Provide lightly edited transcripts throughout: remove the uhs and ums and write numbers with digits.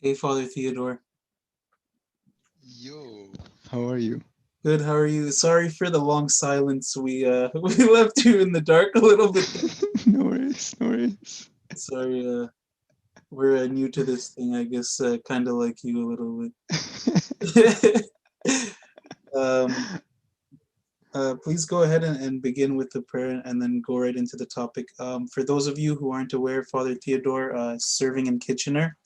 Hey, Father Theodore. Yo, how are you? Good, how are you? Sorry for the long silence. We we left you in the dark a little bit. No worries, no worries. Sorry, we're new to this thing, I guess, kind of like you a little bit. um, please go ahead and begin with the prayer and then go right into the topic. For those of you who aren't aware, Father Theodore, serving in Kitchener,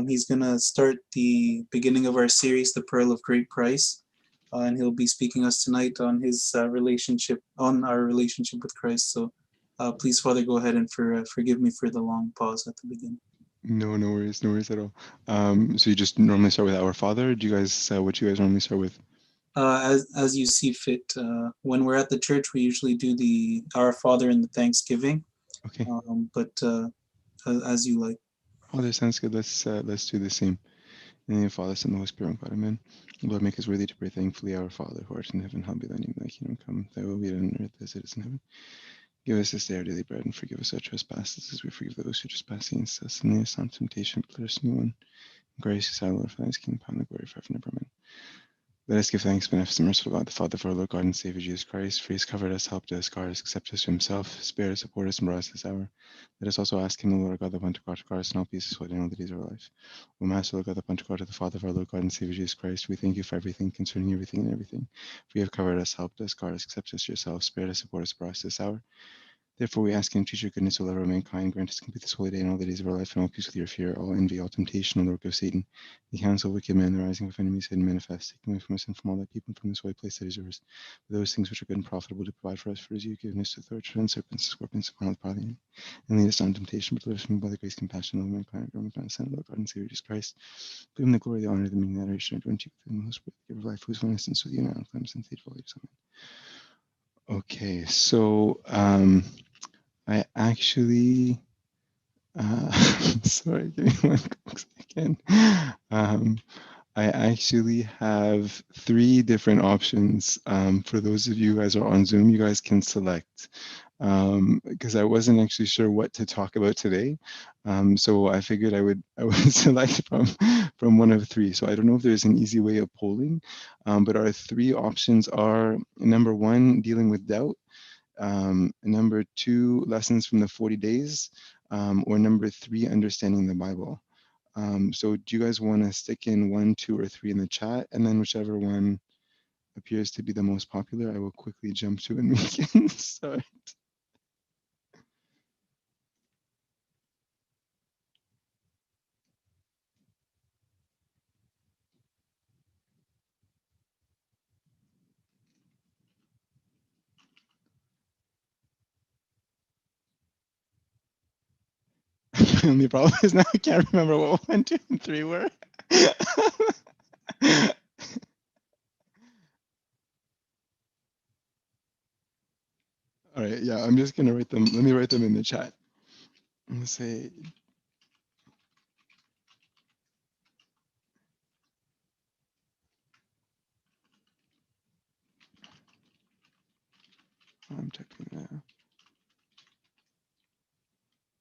he's going to start the beginning of our series, The Pearl of Great Price. And he'll be speaking us tonight on his on our relationship with Christ. So please, Father, go ahead and forgive me for the long pause at the beginning. No worries at all. So you just normally start with Our Father? Do you guys, what you guys normally start with? As you see fit. When we're at the church, we usually do the Our Father and the Thanksgiving, Okay. but as you like. Father, sounds good. Let's do the same. In the name of the Father, Son, and the Holy Spirit, one God, amen. Lord, make us worthy to pray thankfully, Our Father, who art in heaven, hallowed be thy name, thy kingdom come, thy will be done on earth as it is in heaven. Give us this day our daily bread, and forgive us our trespasses, as we forgive those who trespass against us. And lead us not into temptation, but deliver us from evil one. Gracious our Lord, for thine is the kingdom, power, and the glory forever and ever. Amen. Let us give thanks, beneficent, merciful God, the Father, for our Lord God and Savior Jesus Christ, for he has covered us, helped us, guarded us, accepted us to himself, spared us, supported us, and brought us this hour. Let us also ask him, the Lord God, the one to guard us and all peace, so in all the days of our life. O Master, Lord God, the one to guard the Father of our Lord God and Savior Jesus Christ, we thank you for everything, concerning everything and everything. For you have covered us, helped us, guarded us, accepted us to yourself, spared us, supported us, brought us this hour. Therefore, we ask in future goodness, O Lord of mankind, grant us complete this holy day and all the days of our life, and all peace with your fear, all envy, all temptation, all the work of Satan, the counsel of wicked men, the rising of enemies, hidden manifest, taking away from us and from all thy people, and from this holy place that is yours. For those things which are good and profitable to provide for us, for as you have given us authority to tread serpents, scorpions, upon all the power of the enemy. And lead us not into temptation, but deliver us from evil by the grace, compassion, love, of mankind, our God, Son, Lord God, and Savior Jesus Christ. Give him the glory, the honor, the meaning, the adoration, and unto you, with him, the Holy Spirit, the giver of life, whose oneness and with you now and times and age of all ages. Amen. Okay, so I actually, sorry, give me one quick second. I actually have three different options. For those of you guys who are on Zoom, you guys can select because I wasn't actually sure what to talk about today. So I figured I would select from one of three. So I don't know if there's an easy way of polling, but our three options are: number one, dealing with doubt. Number two, lessons from the 40 days, or number three, understanding the Bible. So do you guys want to stick in 1, 2, or 3 in the chat? And then whichever one appears to be the most popular, I will quickly jump to and we can start. The only problem is now I can't remember what 1, 2, and 3 were. All right, yeah, I'm just gonna write them. Let me write them in the chat. I'm gonna say, I'm typing that.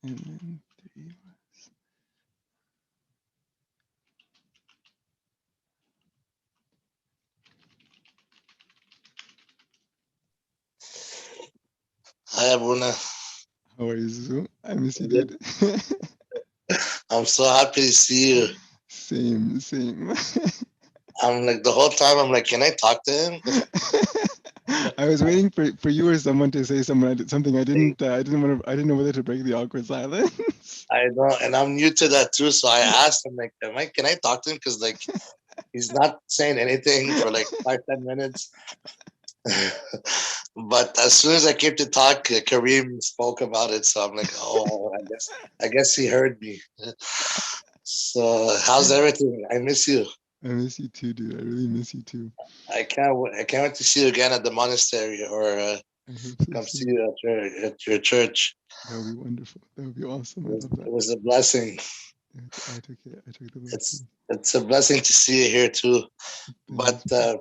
And then 3 was. Hi, Abuna. How are you, Zuzu? I miss you, Good. dude. I'm so happy to see you. Same. I'm like the whole time. I'm like, can I talk to him? I was waiting for you or someone to say something. I didn't I didn't know whether to break the awkward silence. I know, and I'm new to that too. So I asked him, like, Can I talk to him? Because like he's not saying anything for like 5-10 minutes. But as soon as I came to talk, Kareem spoke about it. So I'm like, oh, I guess he heard me. So how's everything? I miss you. I miss you too, dude. I really miss you too. I can't wait to see you again at the monastery or I hope so come see soon. you at your church. That would be wonderful. That would be awesome. I love It that. was a blessing. I took it. I took the It's blessing. it's a blessing to see you here too. But Thanks, man.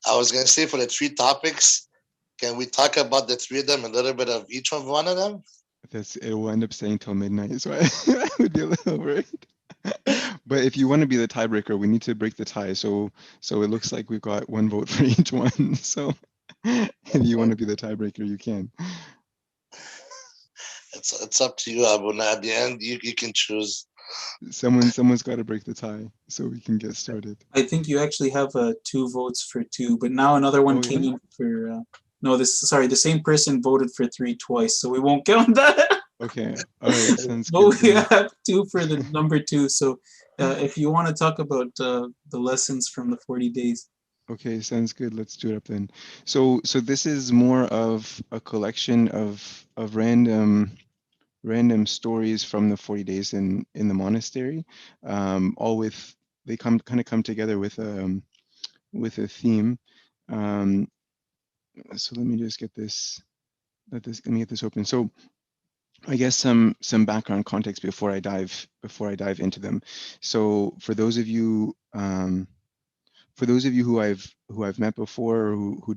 I was gonna say for the three topics, can we talk about the three of them, a little bit of each one of them? It will end up staying till midnight, so I would be a little worried. But if you want to be the tiebreaker, we need to break the tie. So it looks like we've got one vote for each one. So if you want to be the tiebreaker, you can. It's up to you, Abuna. At the end, you can choose. Someone's got to break the tie so we can get started. I think you actually have 2 votes for 2, but now another one Oh came yeah. in for. No, the same person voted for 3 twice, so we won't count that. Okay. All right. Sounds But good we then. have 2 for the number 2. So if you want to talk about the lessons from the 40 days. Okay, sounds good. Let's do it up then. So this is more of a collection of random stories from the 40 days in the monastery, all with they come together with a theme. Um, so let me just get this let me get this open. So I guess some background context before I dive into them. So for those of you who I've met before, or who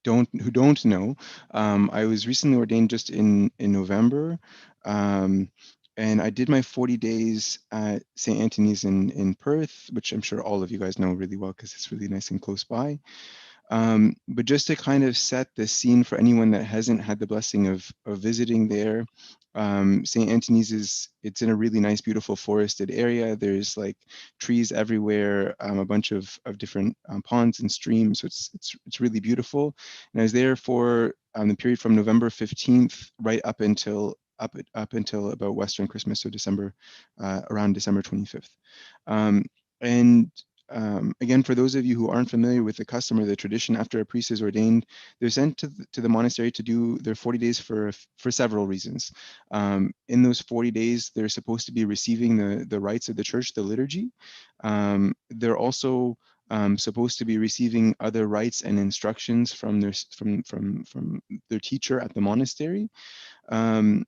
don't know, I was recently ordained just in November, um, and I did my 40 days at St. Anthony's in Perth, which I'm sure all of you guys know really well because it's really nice and close by. But just to kind of set the scene for anyone that hasn't had the blessing of visiting there, St. Anthony's it's in a really nice, beautiful forested area. There's like trees everywhere, a bunch of different ponds and streams. So it's really beautiful. And I was there for the period from November 15th right up until about Western Christmas, so December, around December 25th. Um, and Again, for those of you who aren't familiar with the custom or the tradition, after a priest is ordained, they're sent to the monastery to do their 40 days for several reasons. In those 40 days, they're supposed to be receiving the rites of the church, the liturgy. They're also supposed to be receiving other rites and instructions from their teacher at the monastery. Um,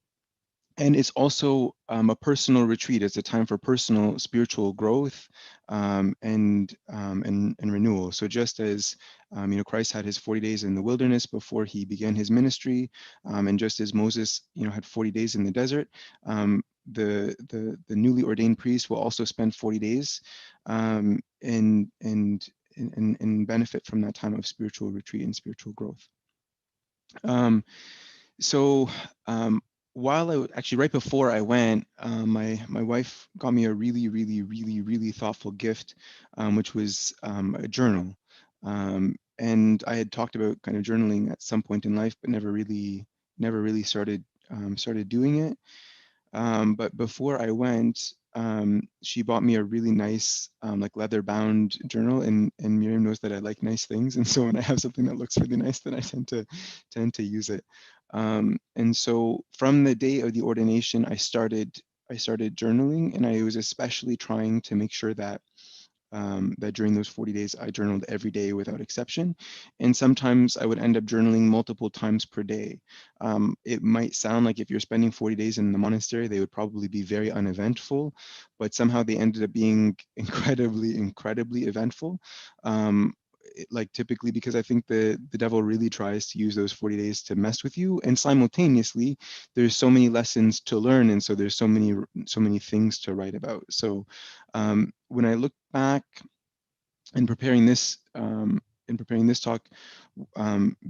and it's also a personal retreat. It's a time for personal spiritual growth, and renewal. So just as Christ had his 40 days in the wilderness before he began his ministry, and just as Moses had 40 days in the desert, the newly ordained priest will also spend 40 days, and benefit from that time of spiritual retreat and spiritual growth. So while actually right before I went, my wife got me a really thoughtful gift, which was a journal. And I had talked about kind of journaling at some point in life, but never really started doing it. But before I went, she bought me a really nice like leather bound journal, and Miriam knows that I like nice things, and so when I have something that looks really nice, then I tend to use it. And so from the day of the ordination, I started journaling, and I was especially trying to make sure that during those 40 days, I journaled every day without exception. And sometimes I would end up journaling multiple times per day. It might sound like if you're spending 40 days in the monastery, they would probably be very uneventful, but somehow they ended up being incredibly eventful. Like typically, because I think the devil really tries to use those 40 days to mess with you, and simultaneously there's so many lessons to learn, and so there's so many things to write about. So when I look back in preparing this talk,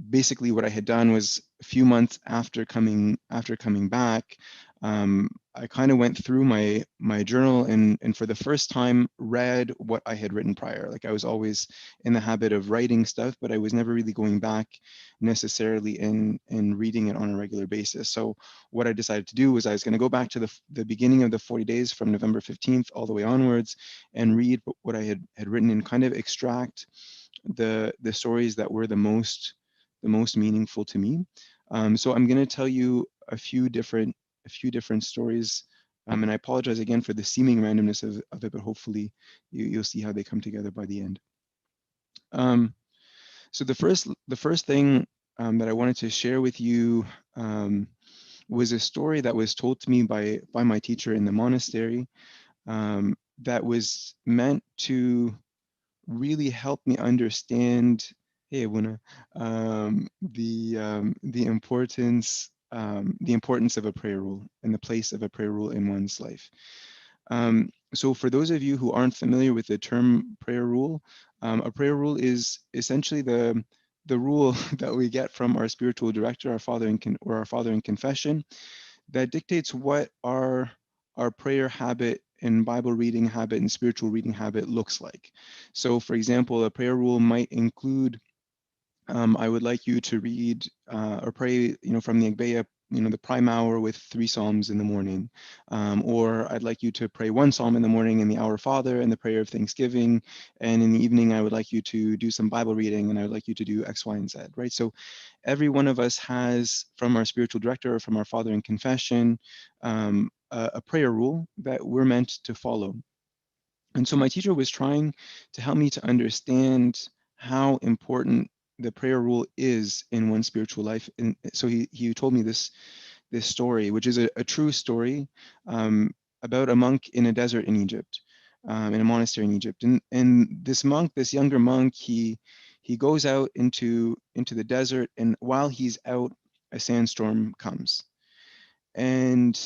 basically what I had done was a few months after coming back, I kind of went through my journal, and for the first time read what I had written prior. Like I was always in the habit of writing stuff, but I was never really going back necessarily and reading it on a regular basis. So what I decided to do was I was going to go back to the beginning of the 40 days from November 15th all the way onwards and read what I had written and kind of extract the stories that were the most meaningful to me. So I'm going to tell you a few different stories, and I apologize again for the seeming randomness of it, but hopefully you'll see how they come together by the end. So the first thing that I wanted to share with you was a story that was told to me by my teacher in the monastery, that was meant to really helped me understand, hey, Abuna, the importance the importance of a prayer rule and the place of a prayer rule in one's life. So for those of you who aren't familiar with the term prayer rule, a prayer rule is essentially the rule that we get from our spiritual director, our father or our father in confession, that dictates what our prayer habit and Bible reading habit and spiritual reading habit looks like. So, for example, a prayer rule might include, I would like you to read or pray, from the Agbeya, the prime hour with 3 Psalms in the morning. Or I'd like you to pray 1 Psalm in the morning in the Our Father and the prayer of Thanksgiving. And in the evening, I would like you to do some Bible reading and I would like you to do X, Y, and Z, right? So every one of us has, from our spiritual director or from our father in confession, a prayer rule that we're meant to follow. And so my teacher was trying to help me to understand how important the prayer rule is in one's spiritual life. And so he told me this story, which is a true story, about a monk in a desert in Egypt, in a monastery in Egypt. And this monk, this younger monk, he goes out into the desert, and while he's out, a sandstorm comes. And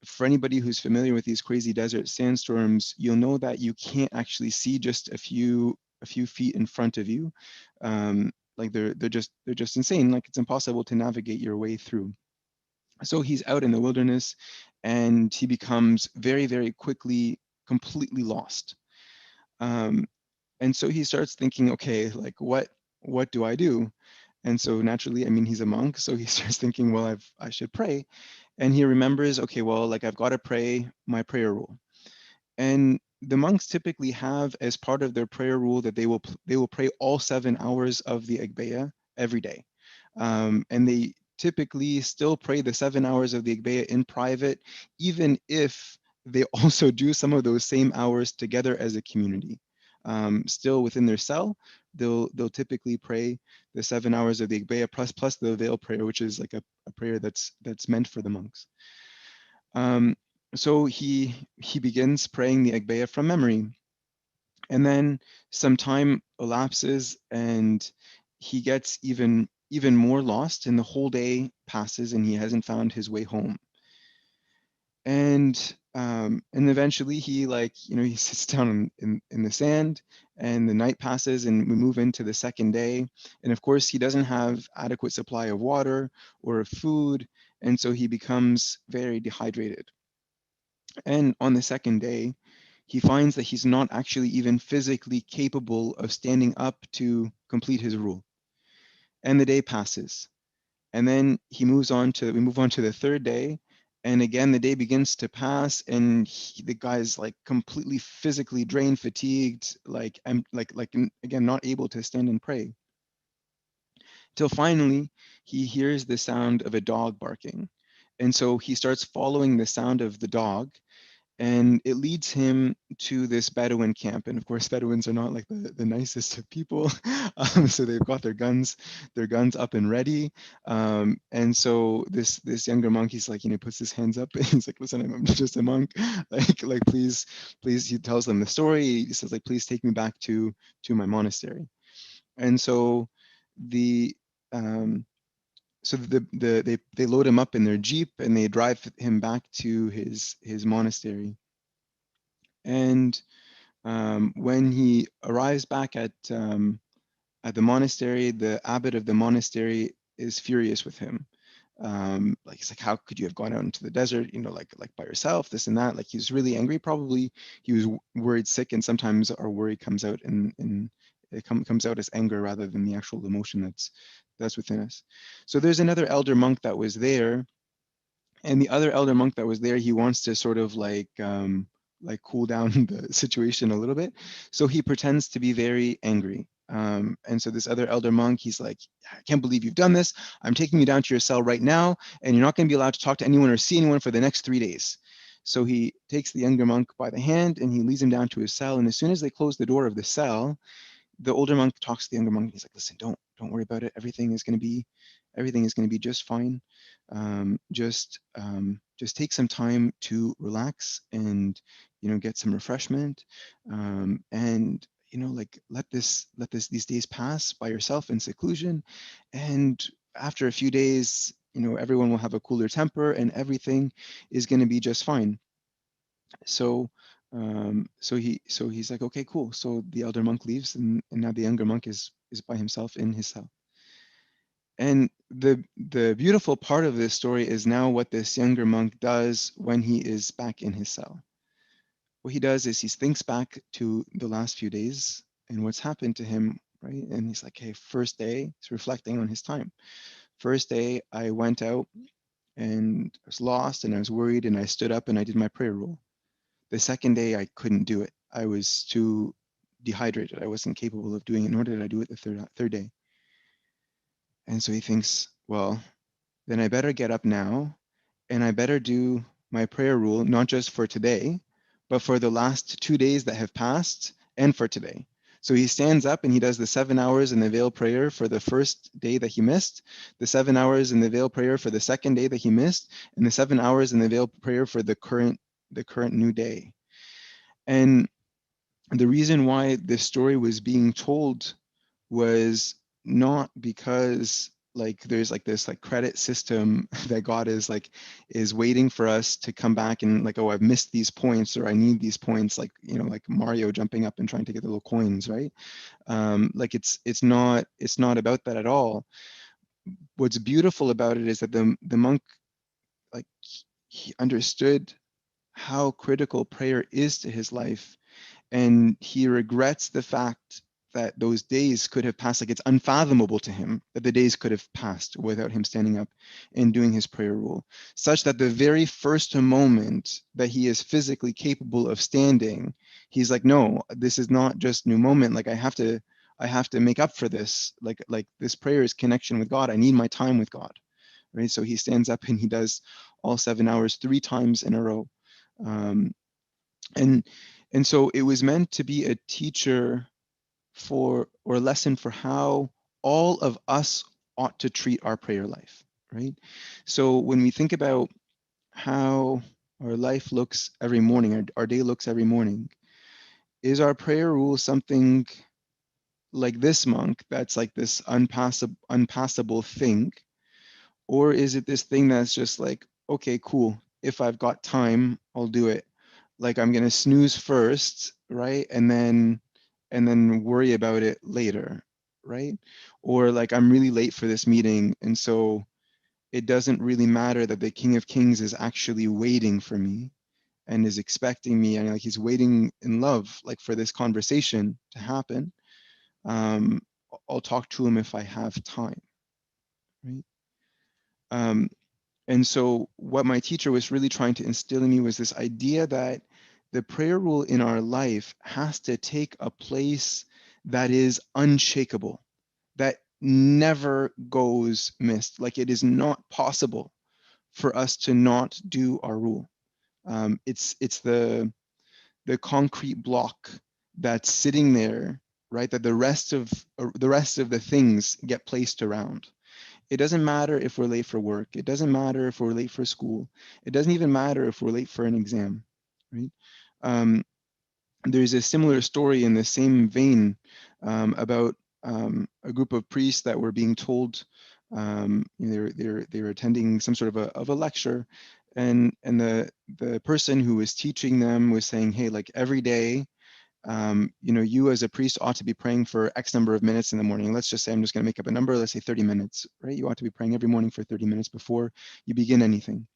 for anybody who's familiar with these crazy desert sandstorms, you'll know that you can't actually see just a few feet in front of you. Like they're just insane. Like it's impossible to navigate your way through. So he's out in the wilderness, and he becomes very, very quickly completely lost. Um, and so he starts thinking, okay, like what do I do? And so naturally, I mean, he's a monk, so he starts thinking, well, I should pray. And he remembers, okay, well, like I've got to pray my prayer rule. And the monks typically have as part of their prayer rule that they will pray all 7 hours of the Agbeya every day. And they typically still pray the 7 hours of the Agbeya in private, even if they also do some of those same hours together as a community. Still within their cell, they'll typically pray the 7 hours of the Agbeya plus the veil prayer, which is like a prayer that's meant for the monks. Um, so he begins praying the Agbeya from memory, and then some time elapses, and he gets even more lost, and the whole day passes, and he hasn't found his way home. And eventually he sits down in the sand, and the night passes, and we move into the second day, and of course he doesn't have adequate supply of water or of food, and so he becomes very dehydrated. And on the second day, he finds that he's not actually even physically capable of standing up to complete his rule. And the day passes. And then we move on to the third day. And again, the day begins to pass, and the guy's like completely physically drained, fatigued, again, not able to stand and pray. Till finally, he hears the sound of a dog barking. And so he starts following the sound of the dog, and it leads him to this Bedouin camp. And of course, Bedouins are not like the nicest of people. So they've got their guns up and ready. And so this younger monk, he's like, puts his hands up and he's like, listen, I'm just a monk. Like please, he tells them the story. He says, like, please take me back to my monastery. And so the um, they load him up in their jeep, and they drive him back to his monastery. And when he arrives back at the monastery, the abbot of the monastery is furious with him. Like he's like, how could you have gone out into the desert, like by yourself, this and that. Like he's really angry. Probably he was worried sick, and sometimes our worry comes out in it comes out as anger rather than the actual emotion that's within us. So there's another elder monk that was there, and the other elder monk that was there, he wants to sort of like cool down the situation a little bit, so he pretends to be very angry. And so this other elder monk, he's like, I can't believe you've done this. I'm taking you down to your cell right now, and you're not going to be allowed to talk to anyone or see anyone for the next 3 days. So he takes the younger monk by the hand and he leads him down to his cell, and as soon as they close the door of the cell, the older monk talks to the younger monk. He's like, listen, don't worry about it. Everything is going to be just fine. Just take some time to relax and get some refreshment, and like let these days pass by yourself in seclusion, and after a few days everyone will have a cooler temper and everything is going to be just fine. So he's like, okay, cool. So the elder monk leaves, and now the younger monk is by himself in his cell. And the beautiful part of this story is now what this younger monk does when he is back in his cell. What he does is he thinks back to the last few days and what's happened to him, right? And he's like, hey, first day, he's reflecting on his time. First day, I went out and I was lost and I was worried and I stood up and I did my prayer rule. The second day, I couldn't do it. I was too dehydrated. I wasn't capable of doing it, nor did I do it the third day. And so he thinks, well, then I better get up now and I better do my prayer rule, not just for today, but for the last 2 days that have passed and for today. So he stands up and he does the 7 hours in the veil prayer for the first day that he missed, the 7 hours in the veil prayer for the second day that he missed, and the 7 hours in the veil prayer for the current new day. And the reason why this story was being told was not because like there's like this like credit system that God is waiting for us to come back and like, oh, I've missed these points or I need these points, like like Mario jumping up and trying to get the little coins, right? Like it's not about that at all. What's beautiful about it is that the monk, like, he understood how critical prayer is to his life, and he regrets the fact that those days could have passed. Like, it's unfathomable to him that the days could have passed without him standing up and doing his prayer rule, such that the very first moment that he is physically capable of standing, he's like, no, this is not just new moment. Like, I have to make up for this. Like this prayer is connection with God. I need my time with God, right? So he stands up and he does all 7 hours 3 times in a row. um, and and so it was meant to be a teacher for, or a lesson for, how all of us ought to treat our prayer life, right? So when we think about how our life looks every morning, our day looks every morning, is our prayer rule something like this monk that's like this unpassable thing? Or is it this thing that's just like, okay, cool, if I've got time, I'll do it. Like, I'm gonna snooze first, right? And then worry about it later, right? Or like, I'm really late for this meeting, and so it doesn't really matter that the King of Kings is actually waiting for me and is expecting me, and like he's waiting in love, like, for this conversation to happen. Um, I'll talk to him if I have time, right? Um, And so, what my teacher was really trying to instill in me was this idea that the prayer rule in our life has to take a place that is unshakable, that never goes missed. Like, it is not possible for us to not do our rule. It's the concrete block that's sitting there, right? That the rest of the things get placed around. It doesn't matter if we're late for work. It doesn't matter if we're late for school. It doesn't even matter if we're late for an exam, right? Um, there's a similar story in the same vein, about a group of priests that were being told, they were attending some sort of a lecture, and the person who was teaching them was saying, hey, like, every day, you as a priest ought to be praying for X number of minutes in the morning. Let's just say, I'm just going to make up a number. Let's say 30 minutes, right? You ought to be praying every morning for 30 minutes before you begin anything.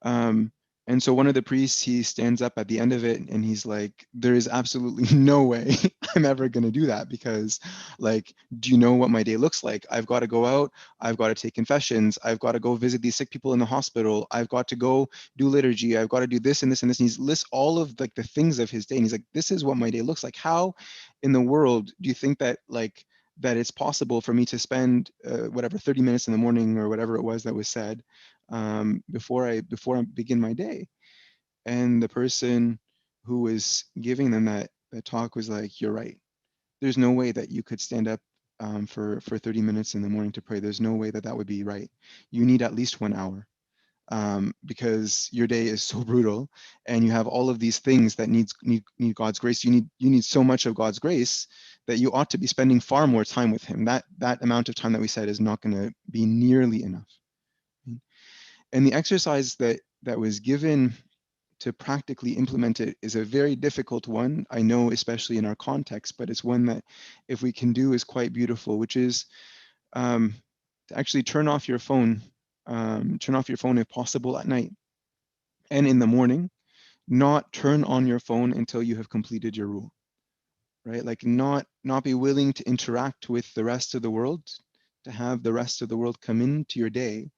Um, and so one of the priests, he stands up at the end of it and he's like, there is absolutely no way I'm ever going to do that, because, like, do you know what my day looks like? I've got to go out. I've got to take confessions. I've got to go visit these sick people in the hospital. I've got to go do liturgy. I've got to do this and this and this. And he lists all of, like, the things of his day. And he's like, this is what my day looks like. How in the world do you think that, like, that it's possible for me to spend whatever 30 minutes in the morning or whatever it was that was said, before I begin my day? And the person who was giving them that talk was like, you're right. There's no way that you could stand up for 30 minutes in the morning to pray. There's no way that would be right. You need at least 1 hour, because your day is so brutal, and you have all of these things that need God's grace. You need so much of God's grace you ought to be spending far more time with him. That amount of time that we said is not going to be nearly enough. And the exercise that was given to practically implement it is a very difficult one. I know, especially in our context, but it's one that if we can do is quite beautiful, which is to actually turn off your phone if possible at night, and in the morning, not turn on your phone until you have completed your rule, right? Like not be willing to interact with the rest of the world, to have the rest of the world come into your day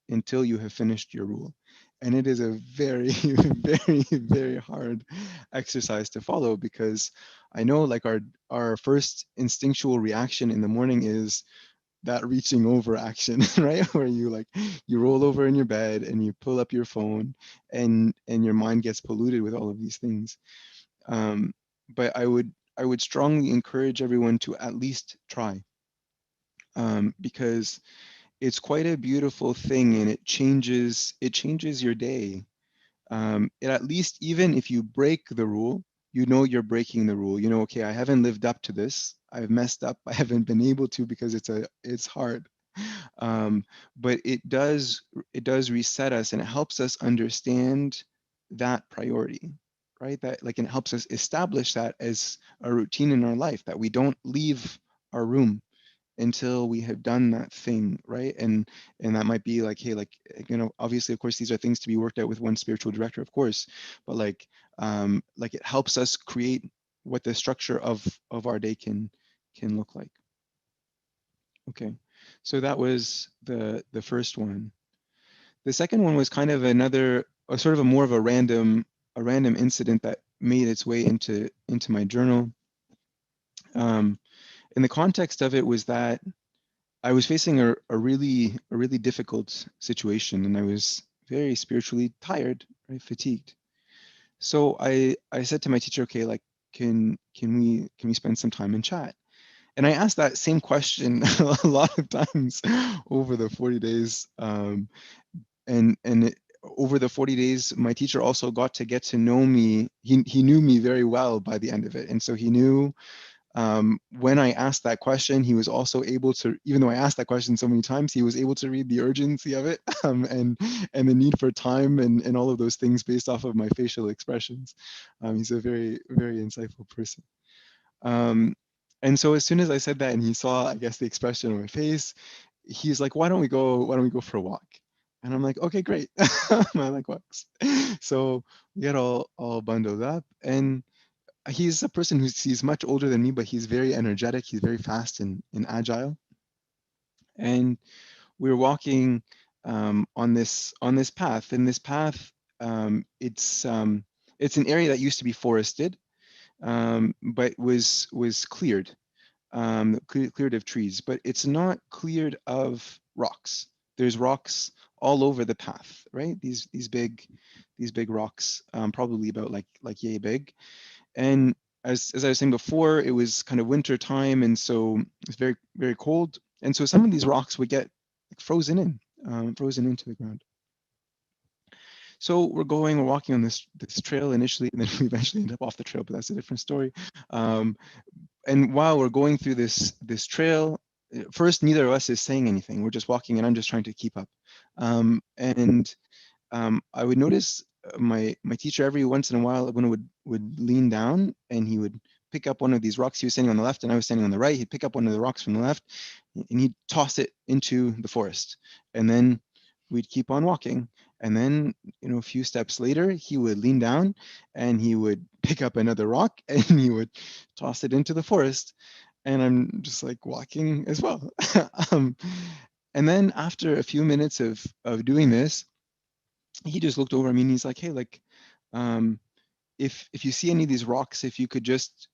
until you have finished your rule. And it is a very, very, very hard exercise to follow, because I know like our first instinctual reaction in the morning is that reaching over action, right? Where you roll over in your bed and you pull up your phone, and your mind gets polluted with all of these things. But I would strongly encourage everyone to at least try, because it's quite a beautiful thing, and it changes your day. It, at least even if you break the rule, you know you're breaking the rule. You know, okay, I haven't lived up to this. I've messed up. I haven't been able to, because it's hard. But it does reset us, and it helps us understand that priority, right? That like it helps us establish that as a routine in our life, that we don't leave our room until we have done that thing, right? And that might be like, hey, like, you know, obviously, of course, these are things to be worked out with one spiritual director, of course, but like it helps us create what the structure of our day can look like. Okay, so that was the first one. The second one was kind of another, or sort of a more of a random incident that made its way into my journal. And the context of it was that I was facing a really difficult situation, and I was very spiritually tired, right, fatigued. So I said to my teacher, okay, like, can we spend some time and chat? And I asked that same question a lot of times over the 40 days. Over the 40 days, my teacher also got to get to know me. He knew me very well by the end of it. And so he knew, when I asked that question, he was also able to, even though I asked that question so many times, he was able to read the urgency of it, and the need for time, and all of those things based off of my facial expressions. He's a very, very insightful person. And so as soon as I said that, and he saw, I guess, the expression on my face, he's like, why don't we go for a walk? And I'm like, okay, great. I like walks. So we get all bundled up, and he's a person he's much older than me, but he's very energetic. He's very fast and agile. And we were walking on this path. And this path, it's an area that used to be forested, but was cleared, cleared of trees. But it's not cleared of rocks. There's rocks all over the path, right? These big rocks, probably about like yay big. And as I was saying before, it was kind of winter time, and so it's very, very cold. And so some of these rocks would get like frozen into the ground. So we're walking on this trail initially, and then we eventually end up off the trail, but that's a different story. Um, and while we're going through this trail, first neither of us is saying anything. We're just walking, and I'm just trying to keep up. And I would notice my teacher every once in a while when it would lean down, and he would pick up one of these rocks. He was standing on the left and I was standing on the right. He'd pick up one of the rocks from the left, and he'd toss it into the forest. And then we'd keep on walking. And then, a few steps later, he would lean down and he would pick up another rock and he would toss it into the forest. And I'm just like walking as well. um, and then after a few minutes of doing this, he just looked over at me and he's like, hey, like, um, if you see any of these rocks, if you could just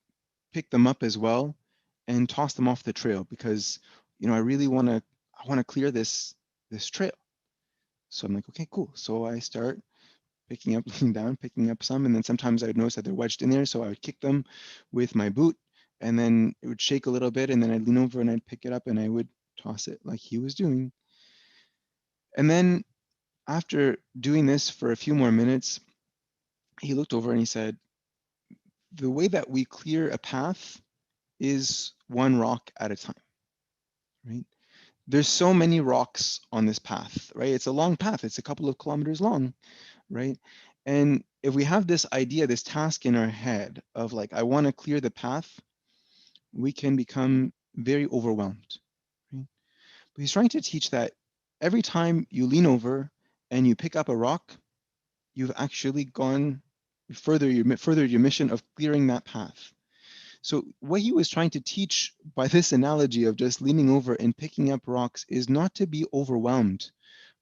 pick them up as well and toss them off the trail, because I really want to clear this trail. So I'm like, okay, cool. So I start picking up, leaning down, picking up some, and then sometimes I'd notice that they're wedged in there, so I would kick them with my boot, and then it would shake a little bit, and then I'd lean over and I'd pick it up and I would toss it like he was doing. And then after doing this for a few more minutes, he looked over and he said, the way that we clear a path is one rock at a time, right? There's so many rocks on this path, right? It's a long path. It's a couple of kilometers long, right? And if we have this idea, this task in our head of like, I want to clear the path, we can become very overwhelmed, right? But he's trying to teach that every time you lean over and you pick up a rock, you've actually gone further your mission of clearing that path. So what he was trying to teach by this analogy of just leaning over and picking up rocks is not to be overwhelmed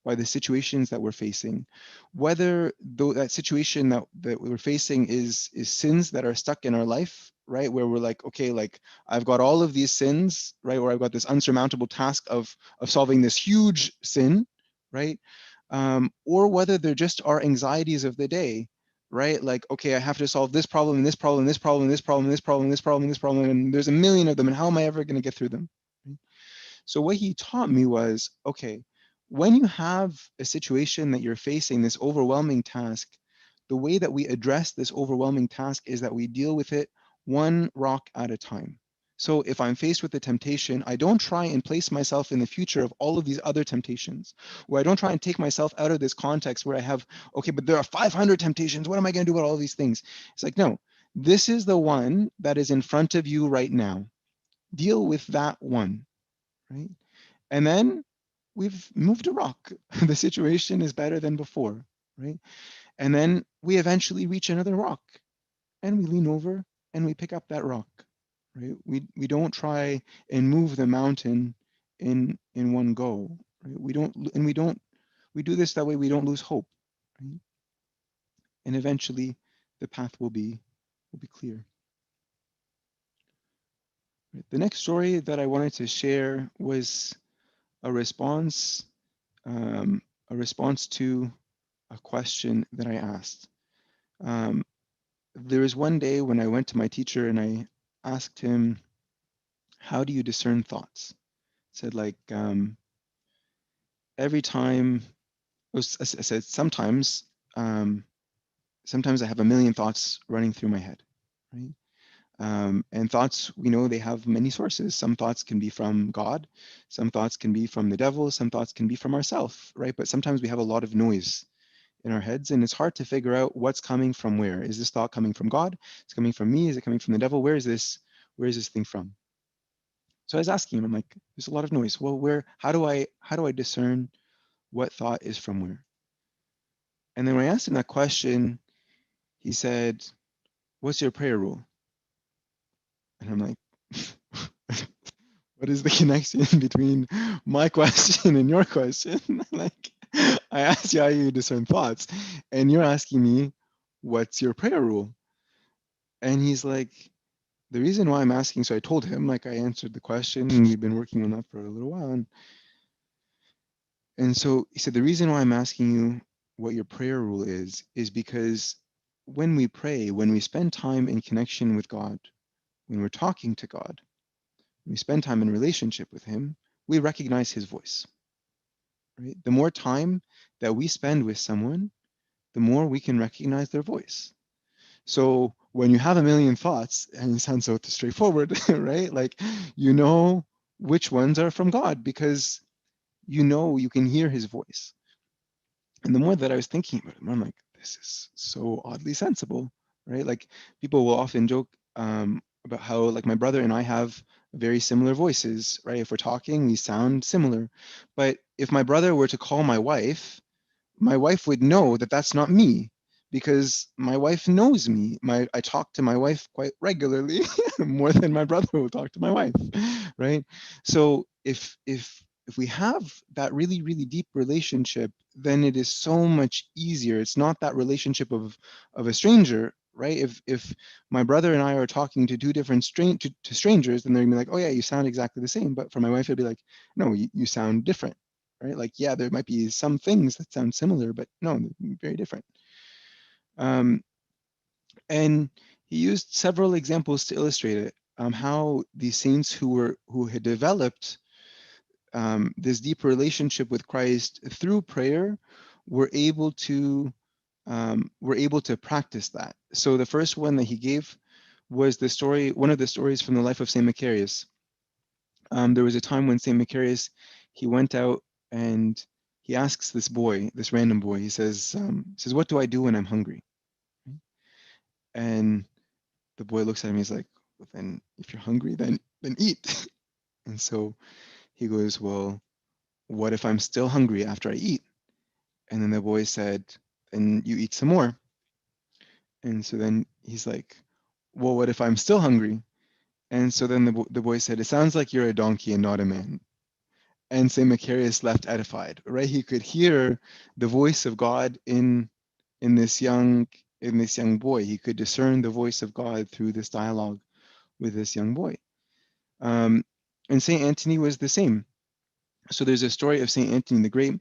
by the situations that we're facing, whether though that situation that we're facing is sins that are stuck in our life, right? Where we're like, okay, like I've got all of these sins, right? Or I've got this unsurmountable task of solving this huge sin, right? Or whether they're just our anxieties of the day, right? Like, okay, I have to solve this problem and this problem, this problem, this problem, this problem, this problem, this problem, and there's a million of them, and how am I ever going to get through them? So what he taught me was, okay, when you have a situation that you're facing, this overwhelming task, the way that we address this overwhelming task is that we deal with it one rock at a time. So if I'm faced with a temptation, I don't try and place myself in the future of all of these other temptations, where I don't try and take myself out of this context where I have, okay, but there are 500 temptations. What am I going to do about all these things? It's like, no, this is the one that is in front of you right now. Deal with that one, right? And then we've moved a rock. The situation is better than before, right? And then we eventually reach another rock and we lean over and we pick up that rock, right? We don't try and move the mountain in one go, right? We do this that way we don't lose hope, right? And eventually the path will be clear. Right? The next story that I wanted to share was a response um, a response to a question that I asked. Um, there was one day when I went to my teacher and I asked him, "How do you discern thoughts?" I said, like, every time, I said, um, sometimes I have a million thoughts running through my head, right? And thoughts, we know they have many sources. Some thoughts can be from God, some thoughts can be from the devil, some thoughts can be from ourselves, right? But sometimes we have a lot of noise in our heads and it's hard to figure out what's coming from where. Is this thought coming from God? Is it coming from me? Is it coming from the devil? Where is this thing from? So I was asking him, I'm like, there's a lot of noise. Well, how do I discern what thought is from where? And then when I asked him that question, he said, "What's your prayer rule?" And I'm like, what is the connection between my question and your question? Like, I asked you how you discern thoughts, and you're asking me, what's your prayer rule? And he's like, the reason why I'm asking, so I told him, like, I answered the question, and we've been working on that for a little while. And so he said, the reason why I'm asking you what your prayer rule is because when we pray, when we spend time in connection with God, when we're talking to God, when we spend time in relationship with Him, we recognize His voice, right? The more time that we spend with someone, the more we can recognize their voice. So when you have a million thoughts, and it sounds so straightforward, right? Like, you know which ones are from God because you know you can hear His voice. And the more that I was thinking about it, I'm like, this is so oddly sensible, right? Like people will often joke about how like my brother and I have very similar voices, right? If we're talking, we sound similar. But if my brother were to call my wife would know that that's not me because my wife knows me. I talk to my wife quite regularly, more than my brother will talk to my wife, right? So if we have that really really deep relationship, then it is so much easier. It's not that relationship of a stranger, right? If my brother and I are talking to two different to strangers, then they're gonna be like, oh yeah, you sound exactly the same. But for my wife, it'd be like, no, you sound different, right? Like, yeah, there might be some things that sound similar, but no, very different. Um, and he used several examples to illustrate it. How these saints who had developed this deep relationship with Christ through prayer were able to practice that. So the first one that he gave was the story, one of the stories from the life of Saint Macarius. There was a time when Saint Macarius, he went out and he asks this boy, this random boy, he says, "What do I do when I'm hungry?" And the boy looks at him. He's like, "Well, then, if you're hungry, then eat." And so he goes, "Well, what if I'm still hungry after I eat?" And then the boy said, "Then you eat some more." And so then he's like, "Well, what if I'm still hungry?" And so then the boy said, "It sounds like you're a donkey and not a man." And Saint Macarius left edified, right? He could hear the voice of God in this young in this young boy. He could discern the voice of God through this dialogue with this young boy. Um, and Saint Anthony was the same. So there's a story of Saint Anthony the Great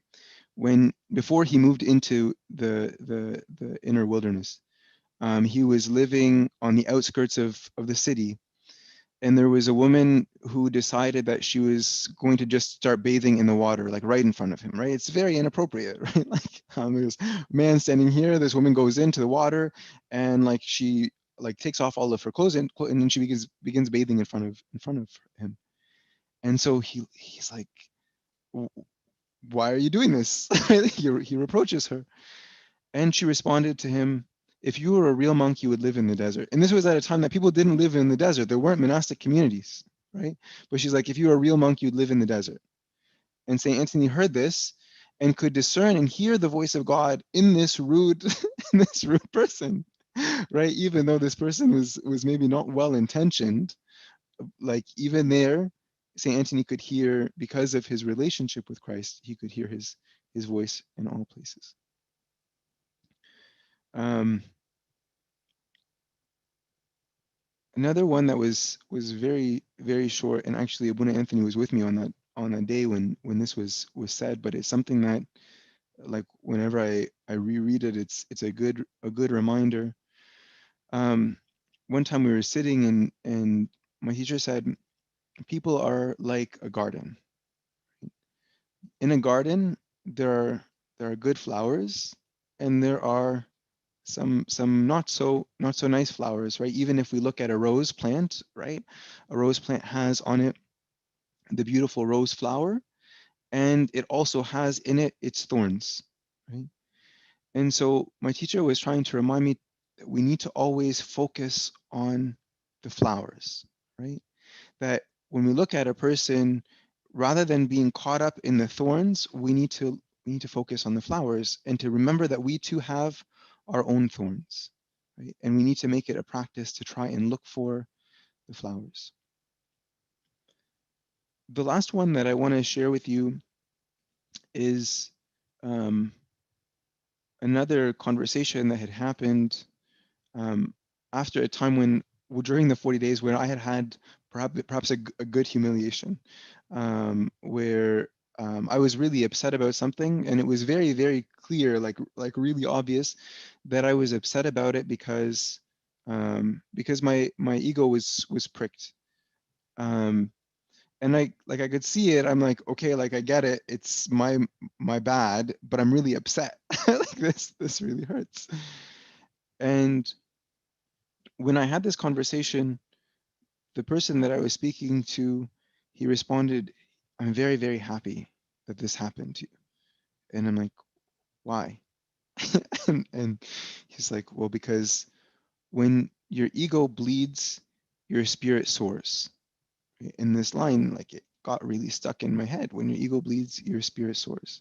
when before he moved into the inner wilderness. He was living on the outskirts of the city, and there was a woman who decided that she was going to just start bathing in the water, like right in front of him, right? It's very inappropriate, right? Like there's a man standing here, this woman goes into the water, and like she like takes off all of her clothes, and then she begins bathing in front of him. And so he's like, why are you doing this? He reproaches her. And she responded to him, "If you were a real monk, you would live in the desert." And this was at a time that people didn't live in the desert. There weren't monastic communities, right? But she's like, "If you were a real monk, you'd live in the desert." And St. Anthony heard this and could discern and hear the voice of God in this rude, in this rude person, right? Even though this person was maybe not well intentioned, like even there, St. Anthony could hear, because of his relationship with Christ, he could hear his voice in all places. Um, Another one that was very very short, and actually Abuna Anthony was with me on that day when this was said, but it's something that like whenever I reread it, it's a good reminder. Um, One time we were sitting and my teacher said, people are like a garden. In a garden, there are good flowers, and there are some not so nice flowers, right? Even if we look at a rose plant, right? A rose plant has on it the beautiful rose flower, and it also has in it its thorns, right? And so my teacher was trying to remind me that we need to always focus on the flowers, right? That when we look at a person, rather than being caught up in the thorns, we need to focus on the flowers and to remember that we too have our own thorns, right? And we need to make it a practice to try and look for the flowers. The last one that I want to share with you is um, another conversation that had happened um, after a time when, well, during the 40 days, where I had perhaps a good humiliation, where I was really upset about something, and it was very, very clear, like really obvious, that I was upset about it because my ego was pricked. Um, and I could see it. I'm like, okay, like I get it. It's my bad, but I'm really upset. Like this really hurts. And when I had this conversation, the person that I was speaking to, he responded, "I'm very, very happy that this happened to you." And I'm like, "Why?" And he's like, "Well, because when your ego bleeds, your spirit soars." In this line, like it got really stuck in my head. When your ego bleeds, your spirit soars.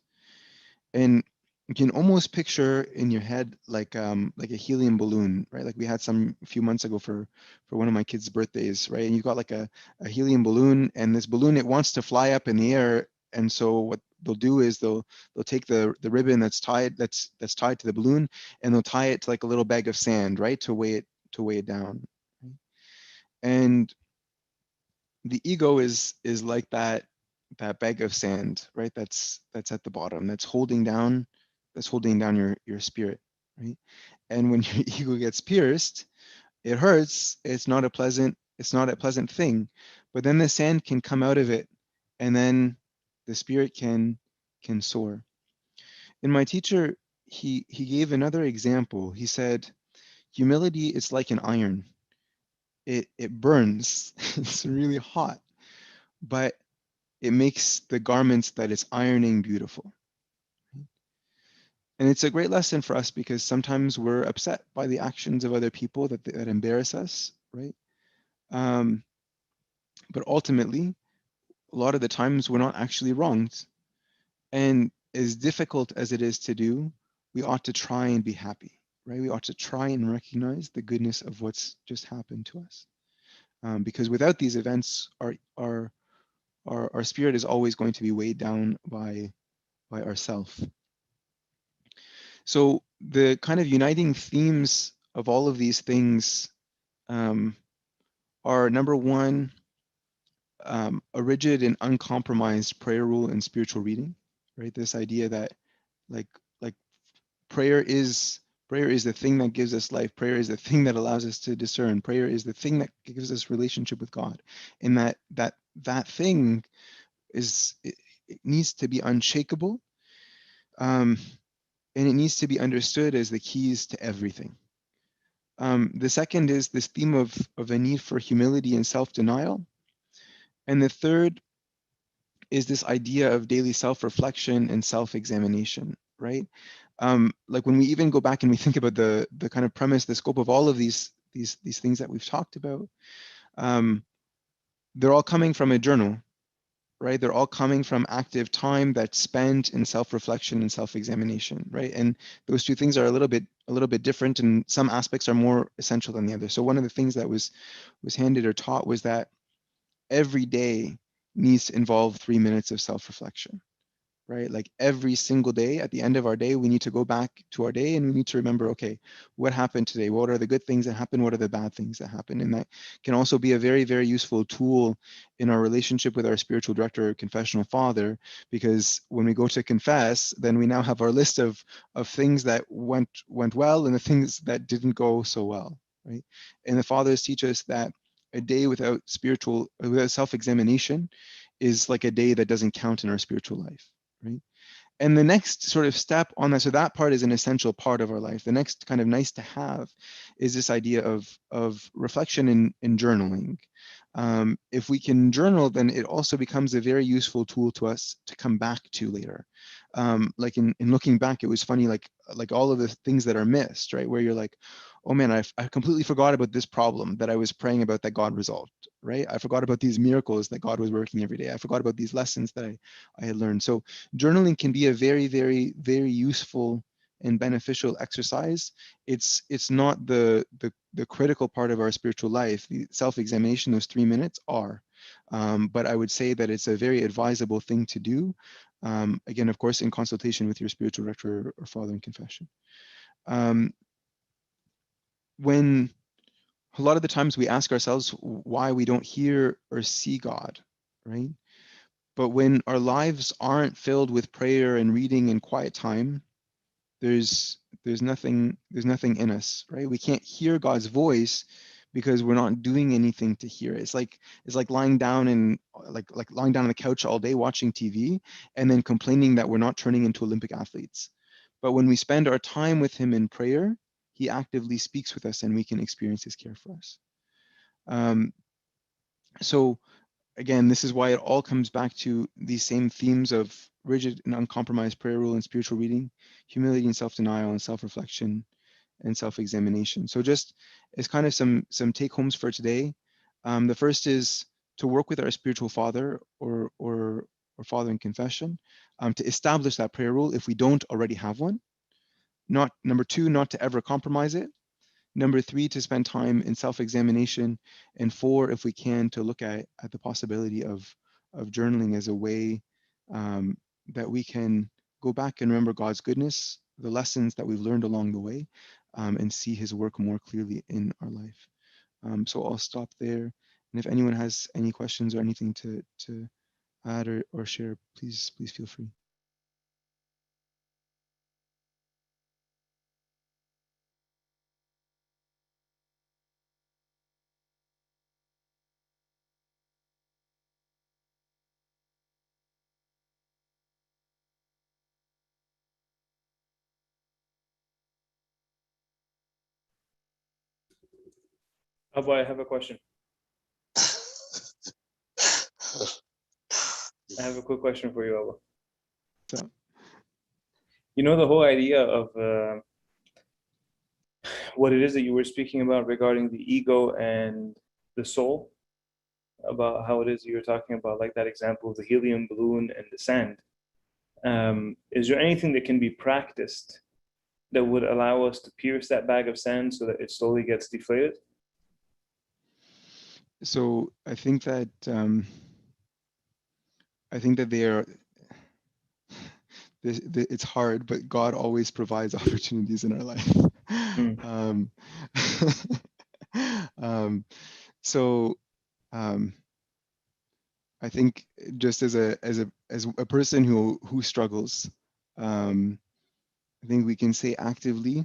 And you can almost picture in your head like a helium balloon, right? Like we had some a few months ago for one of my kids' birthdays, right? And you've got like a helium balloon, and this balloon, it wants to fly up in the air. And so what they'll do is they'll take the ribbon that's tied to the balloon, and they'll tie it to like a little bag of sand, right? To weigh it down. And the ego is like that bag of sand, right? That's at the bottom, that's holding down your spirit, right? And when your ego gets pierced, it hurts. It's not a pleasant thing. But then the sand can come out of it, and then the spirit can soar. And my teacher, he gave another example. He said, humility is like an iron. it burns. It's really hot, but it makes the garments that it's ironing beautiful. And it's a great lesson for us because sometimes we're upset by the actions of other people that embarrass us, right? Um, but ultimately, a lot of the times we're not actually wronged. And as difficult as it is to do, we ought to try and be happy, right? We ought to try and recognize the goodness of what's just happened to us. Because without these events, our spirit is always going to be weighed down by ourself. So the kind of uniting themes of all of these things um, are number one, a rigid and uncompromised prayer rule and spiritual reading, right? This idea that like like prayer is prayer is the thing that gives us life. Prayer is the thing that allows us to discern. Prayer is the thing that gives us relationship with God, and that thing it needs to be unshakable, um, and it needs to be understood as the keys to everything. The second is this theme of a need for humility and self-denial, and the third is this idea of daily self-reflection and self-examination, right? Like when we even go back and we think about the kind of premise, the scope of all of these things that we've talked about, um, they're all coming from a journal, right? They're all coming from active time that's spent in self-reflection and self-examination, right? And those two things are a little bit different, and some aspects are more essential than the other. So one of the things that was handed or taught was that every day needs to involve 3 minutes of self-reflection, right? Like every single day, at the end of our day, we need to go back to our day and we need to remember, okay, what happened today? What are the good things that happen? What are the bad things that happen? And that can also be a very, very useful tool in our relationship with our spiritual director or confessional father, because when we go to confess, then we now have our list of things that went well and the things that didn't go so well, right? And the fathers teach us that a day without self-examination is like a day that doesn't count in our spiritual life, right? And the next sort of step on that, so that part is an essential part of our life. The next kind of nice to have is this idea of reflection and journaling. If we can journal, then it also becomes a very useful tool to us to come back to later. Like in looking back, it was funny, like all of the things that are missed, right? Where you're like, oh man, I completely forgot about this problem that I was praying about that God resolved, right? I forgot about these miracles that God was working every day. I forgot about these lessons that I had learned. So journaling can be a very, very, very useful and beneficial exercise. It's not the critical part of our spiritual life. The self-examination, those 3 minutes are, but I would say that it's a very advisable thing to do. Again, of course, in consultation with your spiritual director or father in confession. Um, when a lot of the times we ask ourselves why we don't hear or see God, right? But when our lives aren't filled with prayer and reading and quiet time, there's there's nothing in us, right? We can't hear God's voice because we're not doing anything to hear it. It's like lying down and like lying down on the couch all day watching TV and then complaining that we're not turning into Olympic athletes. But when we spend our time with him in prayer, he actively speaks with us and we can experience his care for us. Um, so again, this is why it all comes back to these same themes of rigid and uncompromised prayer rule and spiritual reading, humility and self-denial and self-reflection and self-examination. So just as kind of some take homes for today, the first is to work with our spiritual father or father in confession to establish that prayer rule if we don't already have one. Not number two, not to ever compromise it. Number three, to spend time in self-examination. And four, if we can, to look at the possibility of journaling as a way that we can go back and remember God's goodness, the lessons that we've learned along the way, and see his work more clearly in our life. So I'll stop there. And if anyone has any questions or anything to add or share, please feel free. Abba, I have a question. I have a quick question for you, Abba. So, You know the whole idea of what it is that you were speaking about regarding the ego and the soul, about how it is you were talking about, like that example of the helium balloon and the sand. Is there anything that can be practiced that would allow us to pierce that bag of sand so that it slowly gets deflated? so I think that they are. It's hard, but God always provides opportunities in our life. Um, so I think just as a person who struggles, I think we can say actively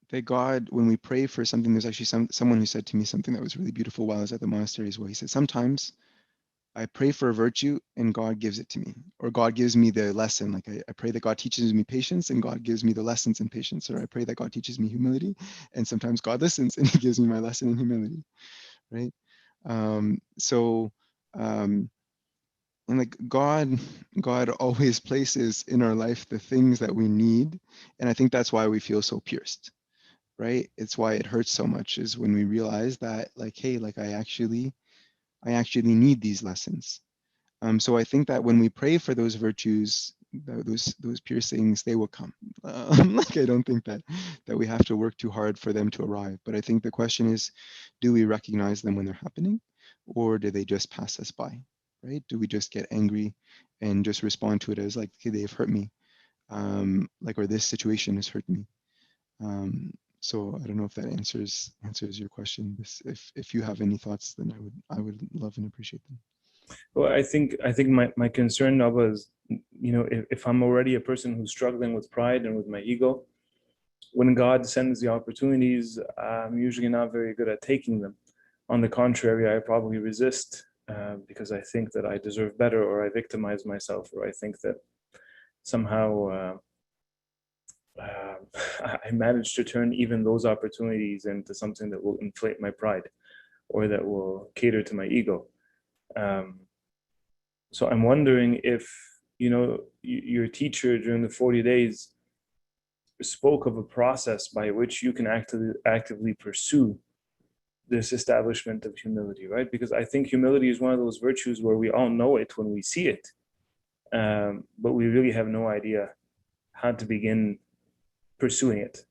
that God, when we pray for something, there's actually someone who said to me something that was really beautiful while I was at the monastery as well. He said, sometimes I pray for a virtue and God gives it to me, or God gives me the lesson. Like I pray that God teaches me patience and God gives me the lessons in patience, or I pray that God teaches me humility and sometimes God listens and he gives me my lesson in humility, right? So and like God always places in our life the things that we need, and I think that's why we feel so pierced, right? It's why it hurts so much, is when we realize that, like, hey, like I actually need these lessons. So I think that when we pray for those virtues, those piercings, they will come. Like I don't think that we have to work too hard for them to arrive. But I think the question is, do we recognize them when they're happening, or do they just pass us by? Right? Do we just get angry and just respond to it as like, okay, they've hurt me, like, or this situation has hurt me. So I don't know if that answers your question. If you have any thoughts, then I would love and appreciate them. Well, I think my concern, Nava, is, you know, if I'm already a person who's struggling with pride and with my ego, when God sends the opportunities, I'm usually not very good at taking them. On the contrary, I probably resist because I think that I deserve better, or I victimize myself, or I think that somehow I managed to turn even those opportunities into something that will inflate my pride or that will cater to my ego. So I'm wondering if, you know, your teacher during the 40 days spoke of a process by which you can actively pursue this establishment of humility, right? Because I think humility is one of those virtues where we all know it when we see it, but we really have no idea how to begin pursuing it.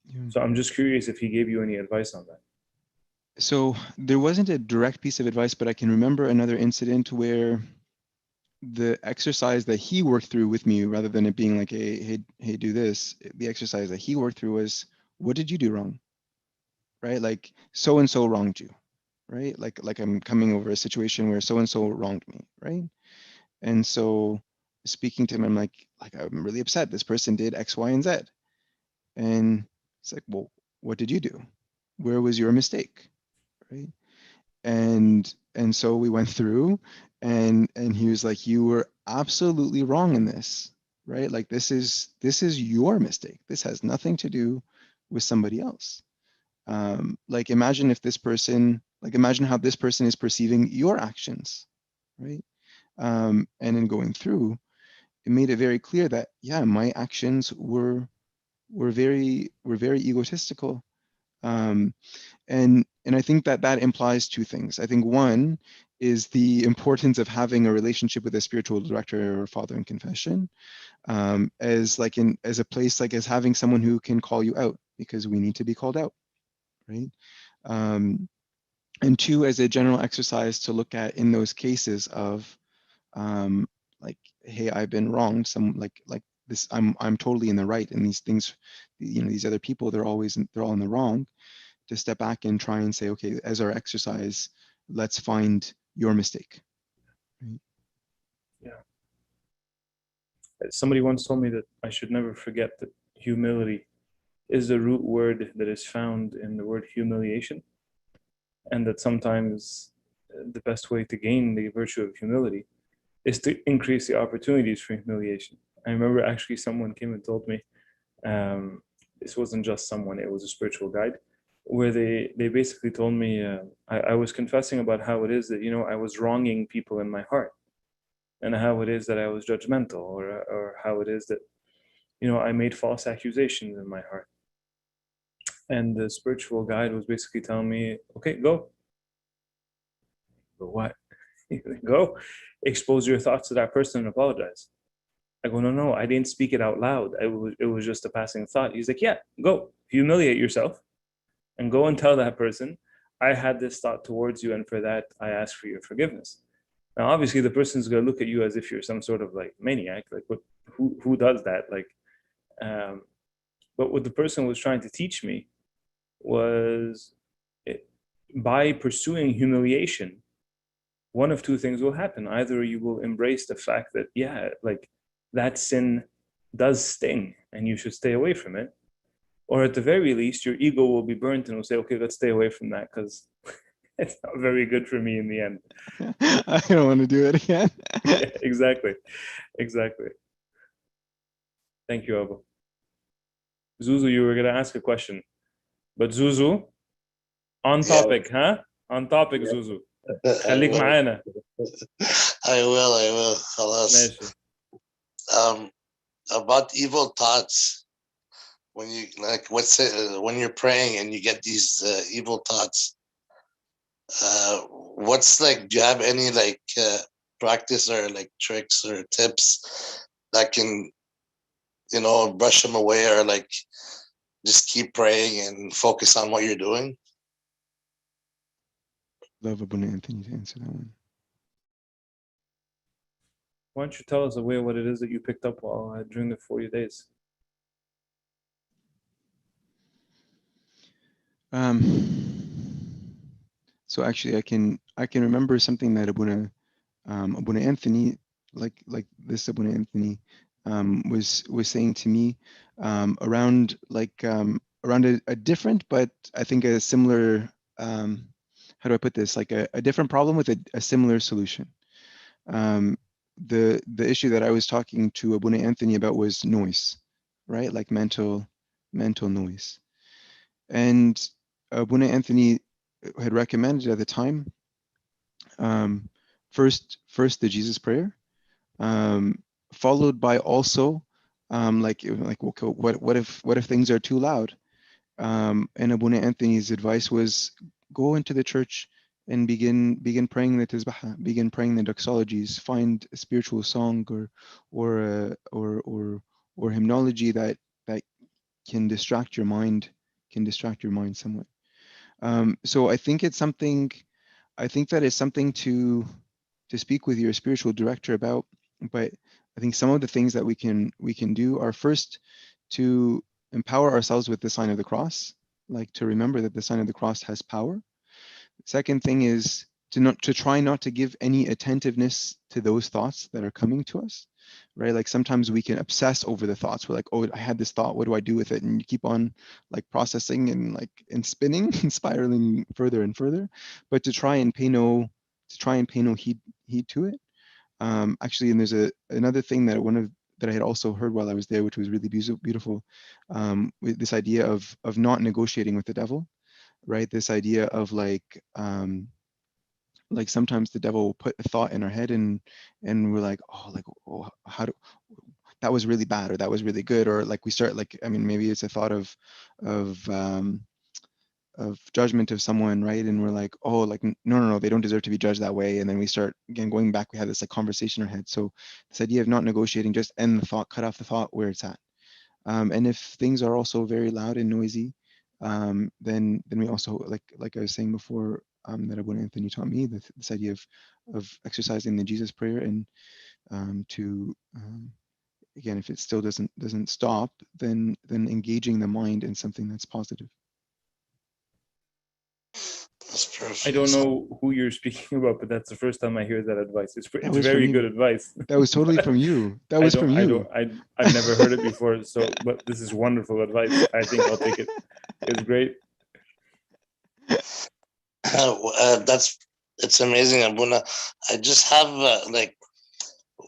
Yeah. So I'm just curious if he gave you any advice on that. So there wasn't a direct piece of advice, but I can remember another incident where the exercise that he worked through with me, rather than it being like, hey, do this, the exercise that he worked through was, what did you do wrong? Right? Like so and so wronged you, right? Like I'm coming over a situation where so and so wronged me, right? And so speaking to him, I'm like I'm really upset. This person did X, Y, and Z. And it's like, well, what did you do? Where was your mistake? Right? And so we went through, and he was like, you were absolutely wrong in this, right? Like this is your mistake. This has nothing to do with somebody else. Like imagine how this person is perceiving your actions, right? And in going through, it made it very clear that, yeah, my actions were very egotistical. And I think that implies two things. I think one is the importance of having a relationship with a spiritual director or father in confession, as a place, like as having someone who can call you out, because we need to be called out, right? And two, as a general exercise to look at in those cases of, like, hey, I've been wronged. Like this, I'm totally in the right, and these things, these other people, they're all in the wrong. To step back and try and say, okay, as our exercise, let's find your mistake. Right? Yeah. Somebody once told me that I should never forget that humility is the root word that is found in the word humiliation, and that sometimes the best way to gain the virtue of humility is to increase the opportunities for humiliation. I remember actually someone came and told me, this wasn't just someone, it was a spiritual guide. where they basically told me I was confessing about how it is that I was wronging people in my heart, and how it is that I was judgmental, or how it is that I made false accusations in my heart. And the spiritual guide was basically telling me, okay, go. But what? Go expose your thoughts to that person and apologize. I go, no, I didn't speak it out loud. It was just a passing thought. He's like, yeah, go humiliate yourself and go and tell that person, I had this thought towards you, and for that I ask for your forgiveness. Now, obviously, the person's gonna look at you as if you're some sort of like maniac. Like, what? Who does that? Like, but what the person was trying to teach me was, by pursuing humiliation, one of two things will happen. Either you will embrace the fact that, yeah, like that sin does sting and you should stay away from it, or at the very least, your ego will be burnt and will say, okay, let's stay away from that because it's not very good for me in the end. I don't want to do it again. Yeah, exactly. Thank you, Abu. Zuzu, you were going to ask a question. But Zuzu, on topic, huh? On topic, Yeah. Zuzu. I خليك will. معانا. I will. خلاص. ماشي. About evil thoughts. When you when you're praying and you get these evil thoughts, what's like? Do you have any practice or like tricks or tips that can brush them away, or like just keep praying and focus on what you're doing? Love Abuna Anthony to answer that one. Why don't you tell us away what it is that you picked up while during the 40 days? So actually, I can remember something that Abuna Anthony, like this Abuna Anthony, was saying to me around a different, but I think a similar. How do I put this? Like a different problem with a similar solution. The issue that I was talking to Abuna Anthony about was noise, right? Like mental noise. And Abuna Anthony had recommended at the time, first the Jesus prayer, followed by also okay, what if things are too loud? And Abuna Anthony's advice was go into the church and begin praying the Tizbah, begin praying the doxologies, find a spiritual song or hymnology that can distract your mind somewhat. So I think it's something. I think that is something to speak with your spiritual director about. But I think some of the things that we can do are, first, to empower ourselves with the sign of the cross, like to remember that the sign of the cross has power. Second thing is to try not to give any attentiveness to those thoughts that are coming to us, right? Like sometimes we can obsess over the thoughts. We're like, oh, I had this thought, what do I do with it? And you keep on like processing and spinning and spiraling further and further. But to try and pay no heed to it. Actually, and there's another thing that I had also heard while I was there, which was really beautiful, with this idea of not negotiating with the devil, right? This idea of like sometimes the devil will put a thought in our head and we're like, oh, that was really bad, or that was really good, or like we start maybe it's a thought of judgment of someone, right? And we're like, oh, like no, they don't deserve to be judged that way. And then we start again going back. We have this like conversation in our head. So this idea of not negotiating, just end the thought, cut off the thought where it's at. And if things are also very loud and noisy, then we also like I was saying before, that Abu Anthony taught me this idea of exercising the Jesus prayer, and again, if it still doesn't stop, then engaging the mind in something that's positive. That's perfect. I don't know who you're speaking about, but that's the first time I hear that advice. It's very good advice. That was totally from you. That was from you. I've never heard it before. So, but this is wonderful advice. I think I'll take it. It's great. It's amazing, Abuna. I just have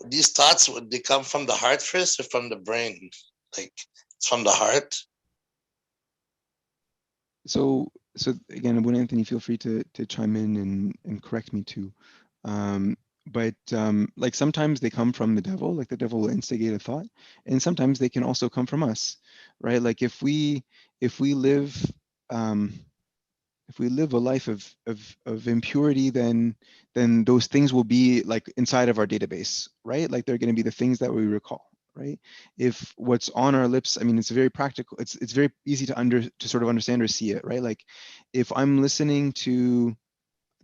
these thoughts. Would they come from the heart first or from the brain? Like it's from the heart. So so again, Abu Anthony, feel free to chime in and correct me too. But like sometimes they come from the devil, like the devil will instigate a thought, and sometimes they can also come from us, right? Like if we live um, if we live a life of impurity, then those things will be like inside of our database, right? Like they're going to be the things that we recall, right? If what's on our lips, I mean, it's very practical. It's very easy to sort of understand or see it, right? Like if I'm listening to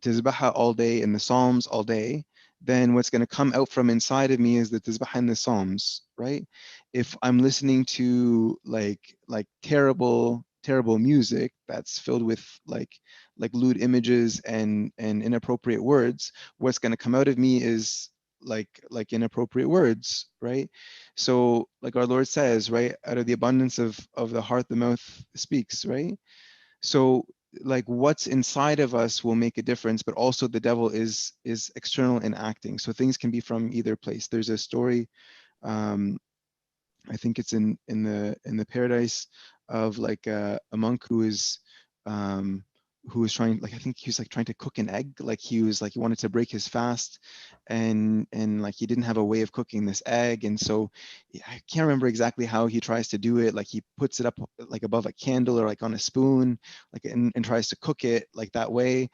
Tizbaha all day and the Psalms all day, then what's going to come out from inside of me is the Tizbaha and the Psalms, right? If I'm listening to like terrible music that's filled with like lewd images and inappropriate words, what's going to come out of me is like inappropriate words, right? So like our Lord says, right, out of the abundance of the heart the mouth speaks, right? So like what's inside of us will make a difference, but also the devil is external and acting, so things can be from either place. There's a story, um I think it's in the paradise of like a monk um who was trying, like I think he was like trying to cook an egg, like he was like he wanted to break his fast, and like he didn't have a way of cooking this egg, and so I can't remember exactly how he tries to do it. Like he puts it up like above a candle or like on a spoon, like and tries to cook it like that way,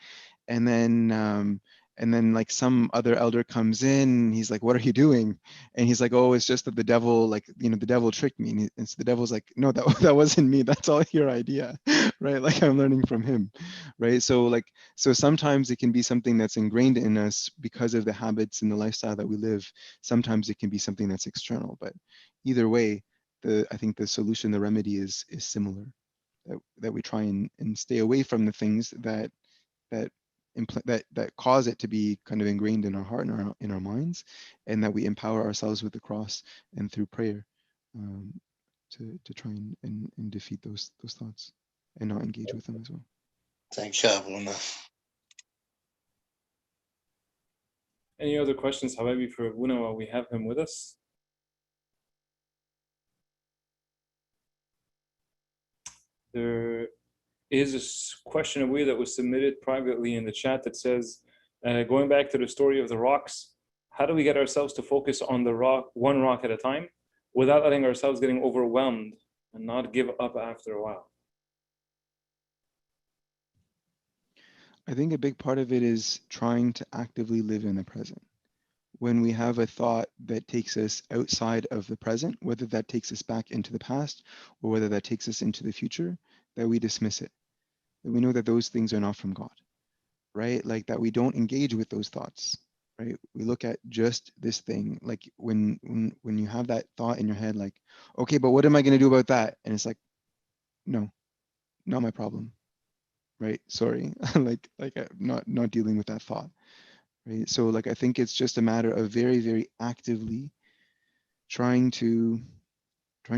and then like some other elder comes in and he's like, what are you doing? And he's like, oh, it's just that the devil, like, you know, the devil tricked me. And so the devil's like, no, that that wasn't me, that's all your idea. Right? Like I'm learning from him. Right? So like, so sometimes it can be something that's ingrained in us because of the habits and the lifestyle that we live. Sometimes it can be something that's external, but either way, I think the solution, the remedy is similar, that we try and stay away from the things that that cause it to be kind of ingrained in our heart and in our minds, and that we empower ourselves with the cross and through prayer, um, to try and defeat those thoughts and not engage with them as well. Thank you, Abuna. Any other questions, Habibi, for Abuna while we have him with us? There is a question away that was submitted privately in the chat that says, going back to the story of the rocks, how do we get ourselves to focus on the rock, one rock at a time, without letting ourselves getting overwhelmed and not give up after a while? I think a big part of it is trying to actively live in the present. When we have a thought that takes us outside of the present, whether that takes us back into the past or whether that takes us into the future, that we dismiss it, that we know that those things are not from God, right? Like that we don't engage with those thoughts, right? We look at just this thing. Like when you have that thought in your head, like, okay, but what am I going to do about that? And it's like, no, not my problem, right? Sorry, like I'm not dealing with that thought, right? So like I think it's just a matter of very actively trying to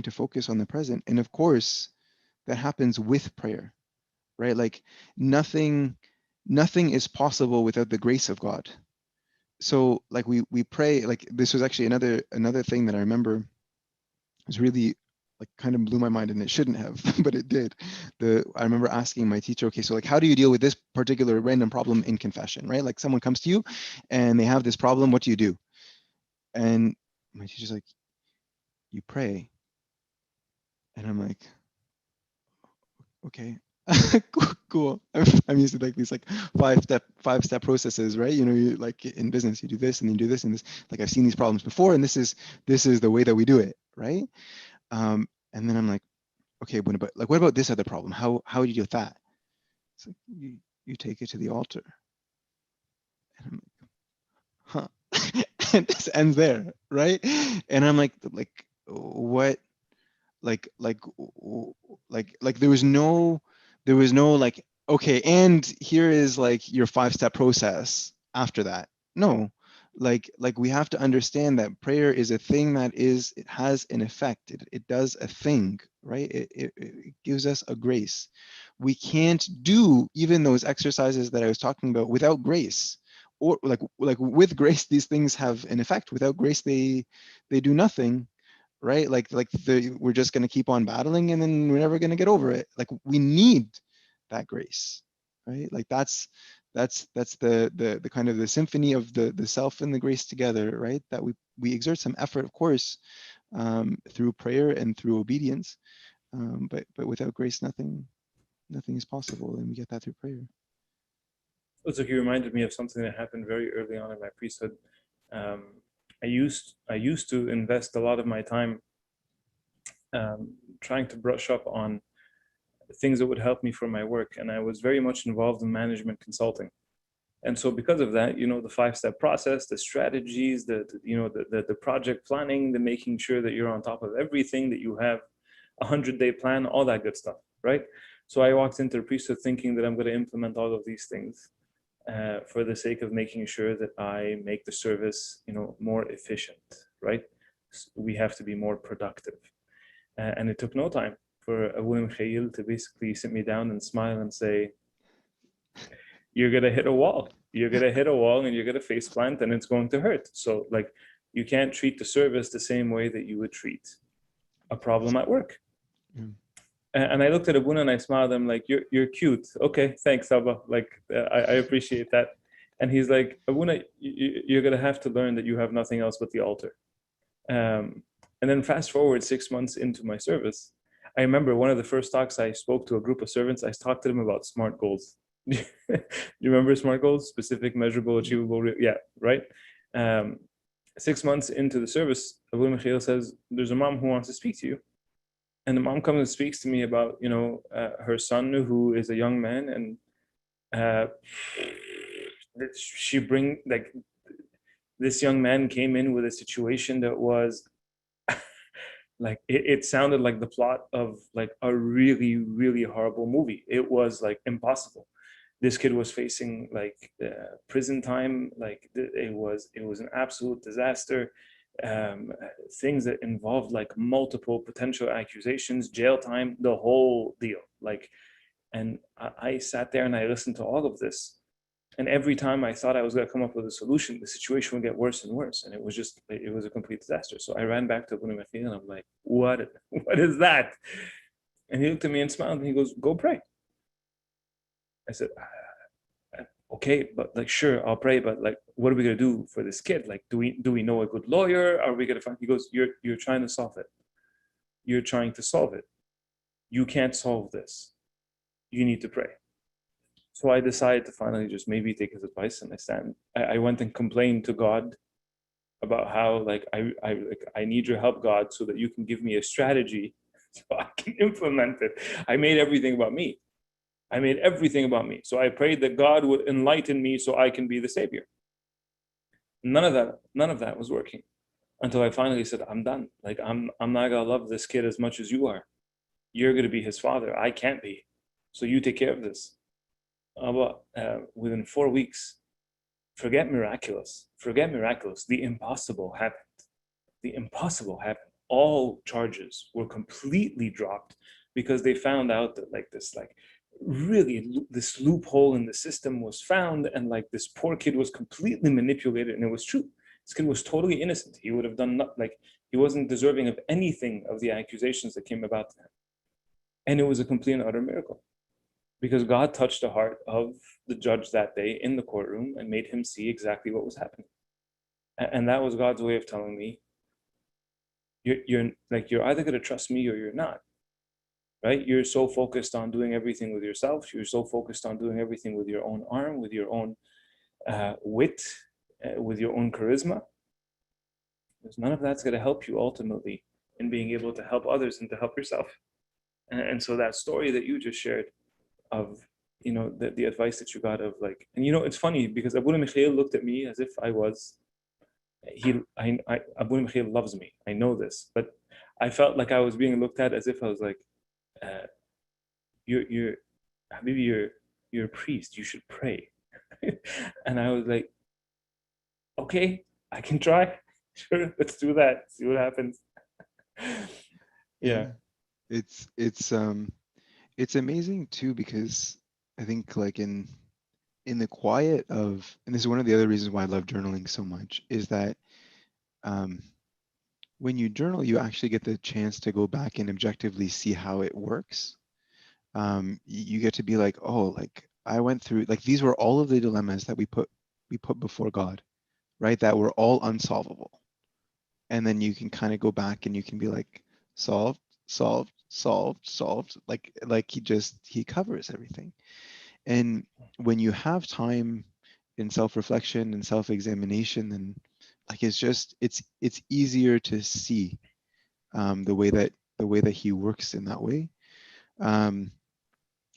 focus on the present, and of course that happens with prayer, right? Like nothing is possible without the grace of God. So like we pray, like this was actually another thing that I remember was really like kind of blew my mind, and it shouldn't have, but it did. I remember asking my teacher, okay, so like how do you deal with this particular random problem in confession, right? Like someone comes to you and they have this problem, what do you do? And my teacher's like, you pray. And I'm like, okay. Cool. I'm used to like these like five step processes, right? You know, you like in business, you do this and then you do this and this. Like I've seen these problems before, and this is the way that we do it, right? And then I'm like, okay, but like, what about this other problem? How do you deal with that? It's like you take it to the altar, and I'm like, huh? And this ends there, right? And I'm like what? Like there was no like, okay, and here is like your 5 step process after that. No, like we have to understand that prayer is a thing that it has an effect. It does a thing, right? It gives us a grace. We can't do even those exercises that I was talking about without grace, or like with grace these things have an effect. Without grace they do nothing, right? We're just going to keep on battling and then we're never going to get over it. Like we need that grace, right? Like that's the kind of the symphony of the self and the grace together, right? That we exert some effort, of course, through prayer and through obedience, but without grace, nothing is possible, and we get that through prayer. It's like you reminded me of something that happened very early on in my priesthood. I used to invest a lot of my time trying to brush up on things that would help me for my work, and I was very much involved in management consulting. And so because of that, you know, the 5-step process, the strategies, the project planning, the making sure that you're on top of everything, that you have a 100-day plan, all that good stuff, right? So I walked into the priesthood thinking that I'm going to implement all of these things for the sake of making sure that I make the service, you know, more efficient, right? We have to be more productive. And it took no time for Abu Mikhail to basically sit me down and smile and say, you're going to hit a wall. You're going to hit a wall and you're going to face plant and it's going to hurt. So like, you can't treat the service the same way that you would treat a problem at work. Yeah. And I looked at Abuna and I smiled. I'm like, you're cute. Okay, thanks, Abba. Like, I appreciate that. And he's like, Abuna, you're going to have to learn that you have nothing else but the altar. And then fast forward 6 months into my service, I remember one of the first talks I spoke to a group of servants, I talked to them about SMART goals. Do you remember SMART goals? Specific, measurable, achievable. Yeah, right. 6 months into the service, Abu Mikhail says, there's a mom who wants to speak to you. And the mom comes and speaks to me about, you know, her son who is a young man, and she bring like this young man came in with a situation that was like it sounded like the plot of like a really, really horrible movie. It was like impossible. This kid was facing like prison time. Like it was an absolute disaster. Things that involved like multiple potential accusations, jail time, the whole deal. Like, and I sat there and I listened to all of this. And every time I thought I was going to come up with a solution, the situation would get worse and worse. And it was a complete disaster. So I ran back to Abu Mikhail and I'm like, what is that? And he looked at me and smiled and he goes, go pray. I said, okay, but like, sure, I'll pray, but like, what are we gonna do for this kid? Like, do we know a good lawyer? Are we gonna find? He goes, you're trying to solve it. You're trying to solve it. You can't solve this. You need to pray. So I decided to finally just maybe take his advice, and I went and complained to God about how like I need your help, God, so that you can give me a strategy so I can implement it. I made everything about me. So I prayed that God would enlighten me so I can be the savior. None of that was working until I finally said, I'm done. Like I'm not gonna love this kid as much as you are. You're gonna be his father. I can't be. So you take care of this. Within 4 weeks, forget miraculous. The impossible happened. All charges were completely dropped because they found out that like this this loophole in the system was found, and like this poor kid was completely manipulated, and it was true. This kid was totally innocent. He would have done he wasn't deserving of anything of the accusations that came about to him. And it was a complete and utter miracle because God touched the heart of the judge that day in the courtroom and made him see exactly what was happening. And that was God's way of telling me, you're either going to trust me or you're not. Right? You're so focused on doing everything with yourself. You're so focused on doing everything with your own arm, with your own wit, with your own charisma. Because none of that's going to help you ultimately in being able to help others and to help yourself. And so that story that you just shared of, you know, the advice that you got of like, and you know, it's funny because Abu Mikhail looked at me as if I was, Abu Mikhail loves me. I know this, but I felt like I was being looked at as if I was like, you're Habibi, you're a priest, you should pray. And I was like, okay, I can try. Sure, let's do that. See what happens. Yeah. It's amazing too, because I think like in the quiet of, and this is one of the other reasons why I love journaling so much, is that when you journal, you actually get the chance to go back and objectively see how it works. You get to be like, oh, like I went through, like these were all of the dilemmas that we put before God, right? That were all unsolvable. And then you can kind of go back and you can be like, solved, solved, solved, solved. Like he covers everything. And when you have time in self-reflection and self-examination, then like it's easier to see the way that he works in that way. Um,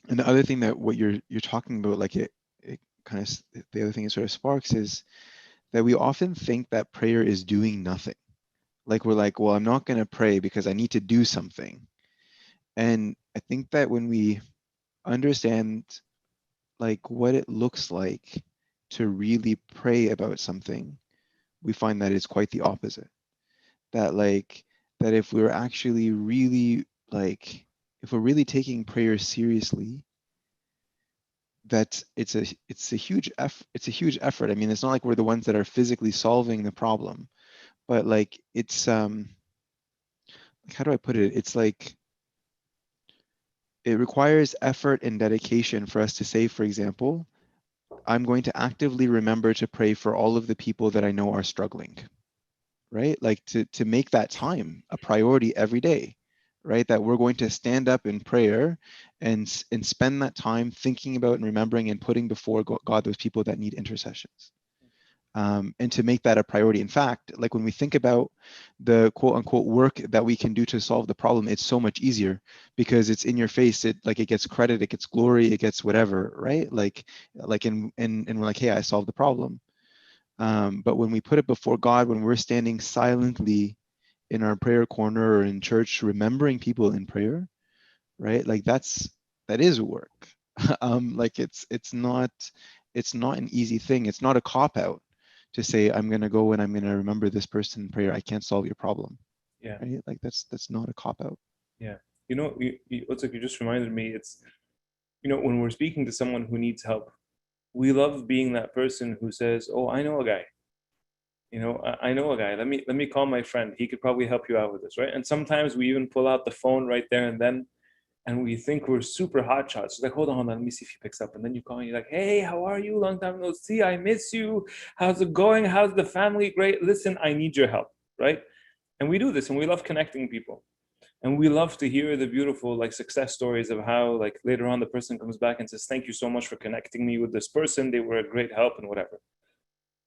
and the other thing that what you're talking about, like it kind of, the other thing it sort of sparks is that we often think that prayer is doing nothing. Like we're like, well, I'm not going to pray because I need to do something. And I think that when we understand like what it looks like to really pray about something, we find that it's quite the opposite. That like that if we're actually really like if we're really taking prayer seriously, that it's a huge it's a huge effort. I mean, it's not like we're the ones that are physically solving the problem, but like it's like, how do I put it? It's like it requires effort and dedication for us to say, for example, I'm going to actively remember to pray for all of the people that I know are struggling, right? Like to make that time a priority every day, right? That we're going to stand up in prayer and spend that time thinking about and remembering and putting before God those people that need intercessions. And to make that a priority. In fact, like when we think about the quote unquote work that we can do to solve the problem, it's so much easier because it's in your face. It like it gets credit, it gets glory, it gets whatever, right? Like and we're like, hey, I solved the problem. But when we put it before God, when we're standing silently in our prayer corner or in church, remembering people in prayer, right? Like that is work. Like it's not an easy thing. It's not a cop out to say I'm gonna go and I'm gonna remember this person in prayer. I can't solve your problem, Yeah. right? Like that's not a cop out. Yeah. You know, it's like you just reminded me. It's, you know, when we're speaking to someone who needs help, we love being that person who says, "Oh, I know a guy. You know, I know a guy. Let me call my friend. He could probably help you out with this, right?" And sometimes we even pull out the phone right there and then, and we think we're super hot shots. It's like, hold on, let me see if he picks up. And then you call and you're like, "Hey, how are you? Long time no see. I miss you. How's it going? How's the family? Great. Listen, I need your help," right? And we do this, and we love connecting people. And we love to hear the beautiful like success stories of how like later on the person comes back and says, "Thank you so much for connecting me with this person. They were a great help," and whatever.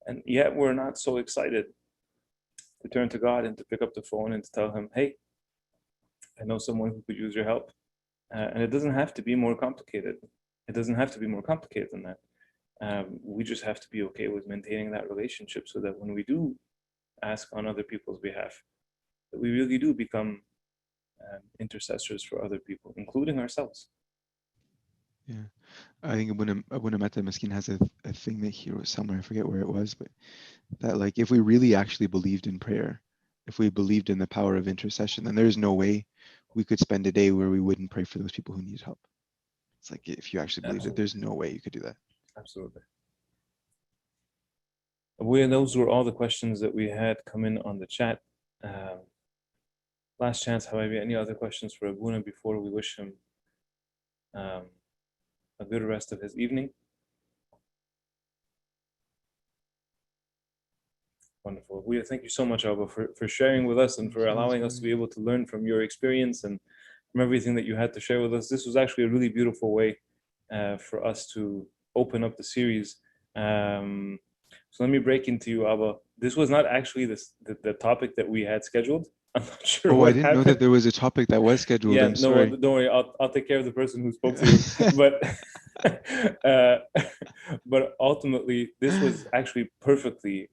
And yet we're not so excited to turn to God and to pick up the phone and to tell him, "Hey, I know someone who could use your help." And it doesn't have to be more complicated. It doesn't have to be more complicated than that. We just have to be okay with maintaining that relationship so that when we do ask on other people's behalf, that we really do become intercessors for other people, including ourselves. Yeah, I think Abuna Metta Miskin has a thing that he wrote somewhere. I forget where it was, but that like if we really actually believed in prayer, if we believed in the power of intercession, then there's no way we could spend a day where we wouldn't pray for those people who need help. It's like if you actually believed it, Absolutely. there's no way you could do that. Absolutely. Well, those were all the questions that we had come in on the chat. Last chance, however, any other questions for Abuna before we wish him um, a good rest of his evening? Wonderful. We thank you so much, Abba, for sharing with us and for allowing us to be able to learn from your experience and from everything that you had to share with us. This was actually a really beautiful way for us to open up the series. So let me break into you, Abba. This was not actually the topic that we had scheduled. I'm not sure Oh, I what didn't know that happened. there was a topic that was scheduled. Yeah, I'm no, sorry. don't worry. I'll take care of the person who spoke to you. But uh, but ultimately, this was actually perfectly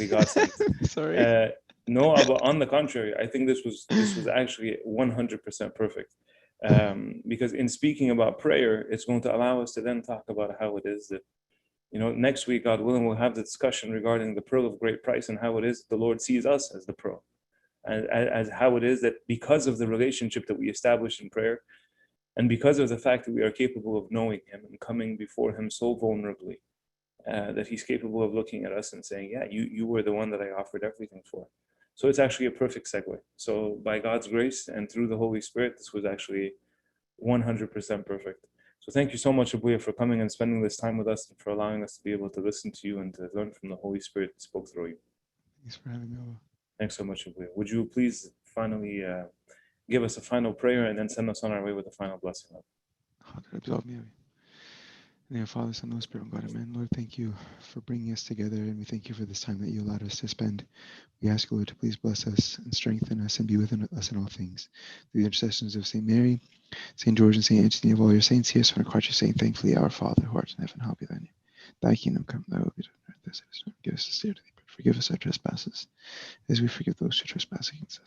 God sent. Sorry. No, but on the contrary, I think this was actually 100% perfect. Because in speaking about prayer, it's going to allow us to then talk about how it is that, you know, next week, God willing, we'll have the discussion regarding the pearl of great price and how it is the Lord sees us as the pearl, and as how it is that because of the relationship that we establish in prayer, and because of the fact that we are capable of knowing Him and coming before Him so vulnerably, that He's capable of looking at us and saying, "Yeah, you were the one that I offered everything for." So it's actually a perfect segue. So by God's grace and through the Holy Spirit, this was actually 100% perfect. So thank you so much, Abuya, for coming and spending this time with us and for allowing us to be able to listen to you and to learn from the Holy Spirit that spoke through you. Thanks for having me over. Thanks so much, Abuya. Would you please finally give us a final prayer and then send us on our way with a final blessing? In your Father, Son, Holy Spirit, God, amen. Lord, thank you for bringing us together, and we thank you for this time that you allowed us to spend. We ask you, Lord, to please bless us and strengthen us and be with us in all things. Through the intercessions of St. Mary, St. George, and St. Anthony, of all your saints, hear us on our cross, saying, thankfully, our Father, who art in heaven, hallowed be thy name. Thy kingdom come, thy will be done on earth as it is in heaven. Give us this day our daily bread. Forgive us our trespasses, as we forgive those who trespass against us.